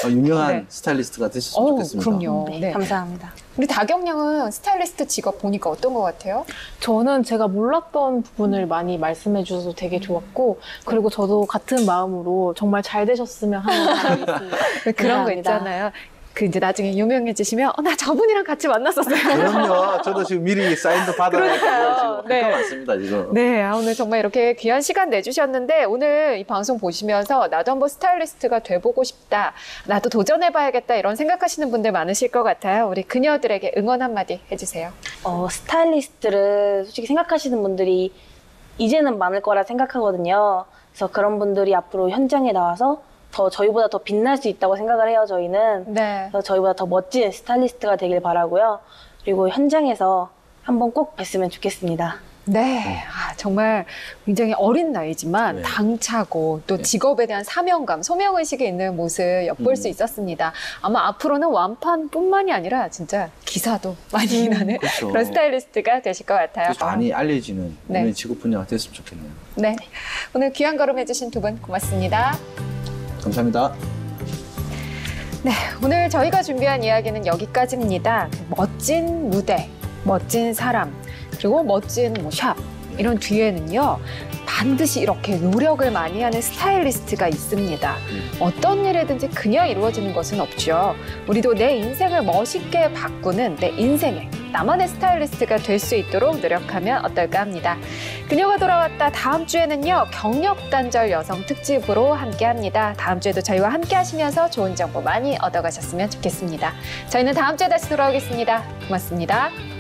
유명한 네. 스타일리스트가 되셨으면 좋겠습니다. 그럼요. 네, 네. 감사합니다. 우리 다경 양은 스타일리스트 직업 보니까 어떤 것 같아요? 저는 제가 몰랐던 부분을 많이 말씀해 주셔서 되게 좋았고 그리고 저도 같은 마음으로 정말 잘 되셨으면 하는 바람이 있습니다. 그런 거 감사합니다. 있잖아요. 그 이제 나중에 유명해지시면 나 저분이랑 같이 만났었어요. 그럼요. 저도 지금 미리 사인도 받아가지고 그러니까요. 지금 할 네. 거 많습니다 지금. 네, 오늘 정말 이렇게 귀한 시간 내주셨는데 오늘 이 방송 보시면서 나도 한번 스타일리스트가 돼보고 싶다, 나도 도전해봐야겠다 이런 생각하시는 분들 많으실 것 같아요. 우리 그녀들에게 응원 한마디 해주세요. 스타일리스트를 솔직히 생각하시는 분들이 이제는 많을 거라 생각하거든요. 그래서 그런 분들이 앞으로 현장에 나와서 저희보다 더 빛날 수 있다고 생각을 해요, 저희는. 네. 그래서 저희보다 더 멋진 스타일리스트가 되길 바라고요. 그리고 현장에서 한번 꼭 뵀으면 좋겠습니다. 네, 정말 굉장히 어린 나이지만 네. 당차고 또 직업에 대한 사명감, 소명의식이 있는 모습 엿볼 수 있었습니다. 아마 앞으로는 완판뿐만이 아니라 진짜 기사도 많이 나는 그렇죠. 그런 스타일리스트가 되실 것 같아요. 그래서 많이 알려지는 네. 이런 직업 분야가 됐으면 좋겠네요. 네, 오늘 귀한 걸음 해주신 두 분 고맙습니다. 감사합니다. 네, 오늘 저희가 준비한 이야기는 여기까지입니다. 멋진 무대, 멋진 사람, 그리고 멋진 샵 이런 뒤에는요 반드시 이렇게 노력을 많이 하는 스타일리스트가 있습니다. 어떤 일이든지 그냥 이루어지는 것은 없죠. 우리도 내 인생을 멋있게 바꾸는 내 인생의 나만의 스타일리스트가 될 수 있도록 노력하면 어떨까 합니다. 그녀가 돌아왔다 다음 주에는요, 경력 단절 여성 특집으로 함께합니다. 다음 주에도 저희와 함께 하시면서 좋은 정보 많이 얻어가셨으면 좋겠습니다. 저희는 다음 주에 다시 돌아오겠습니다. 고맙습니다.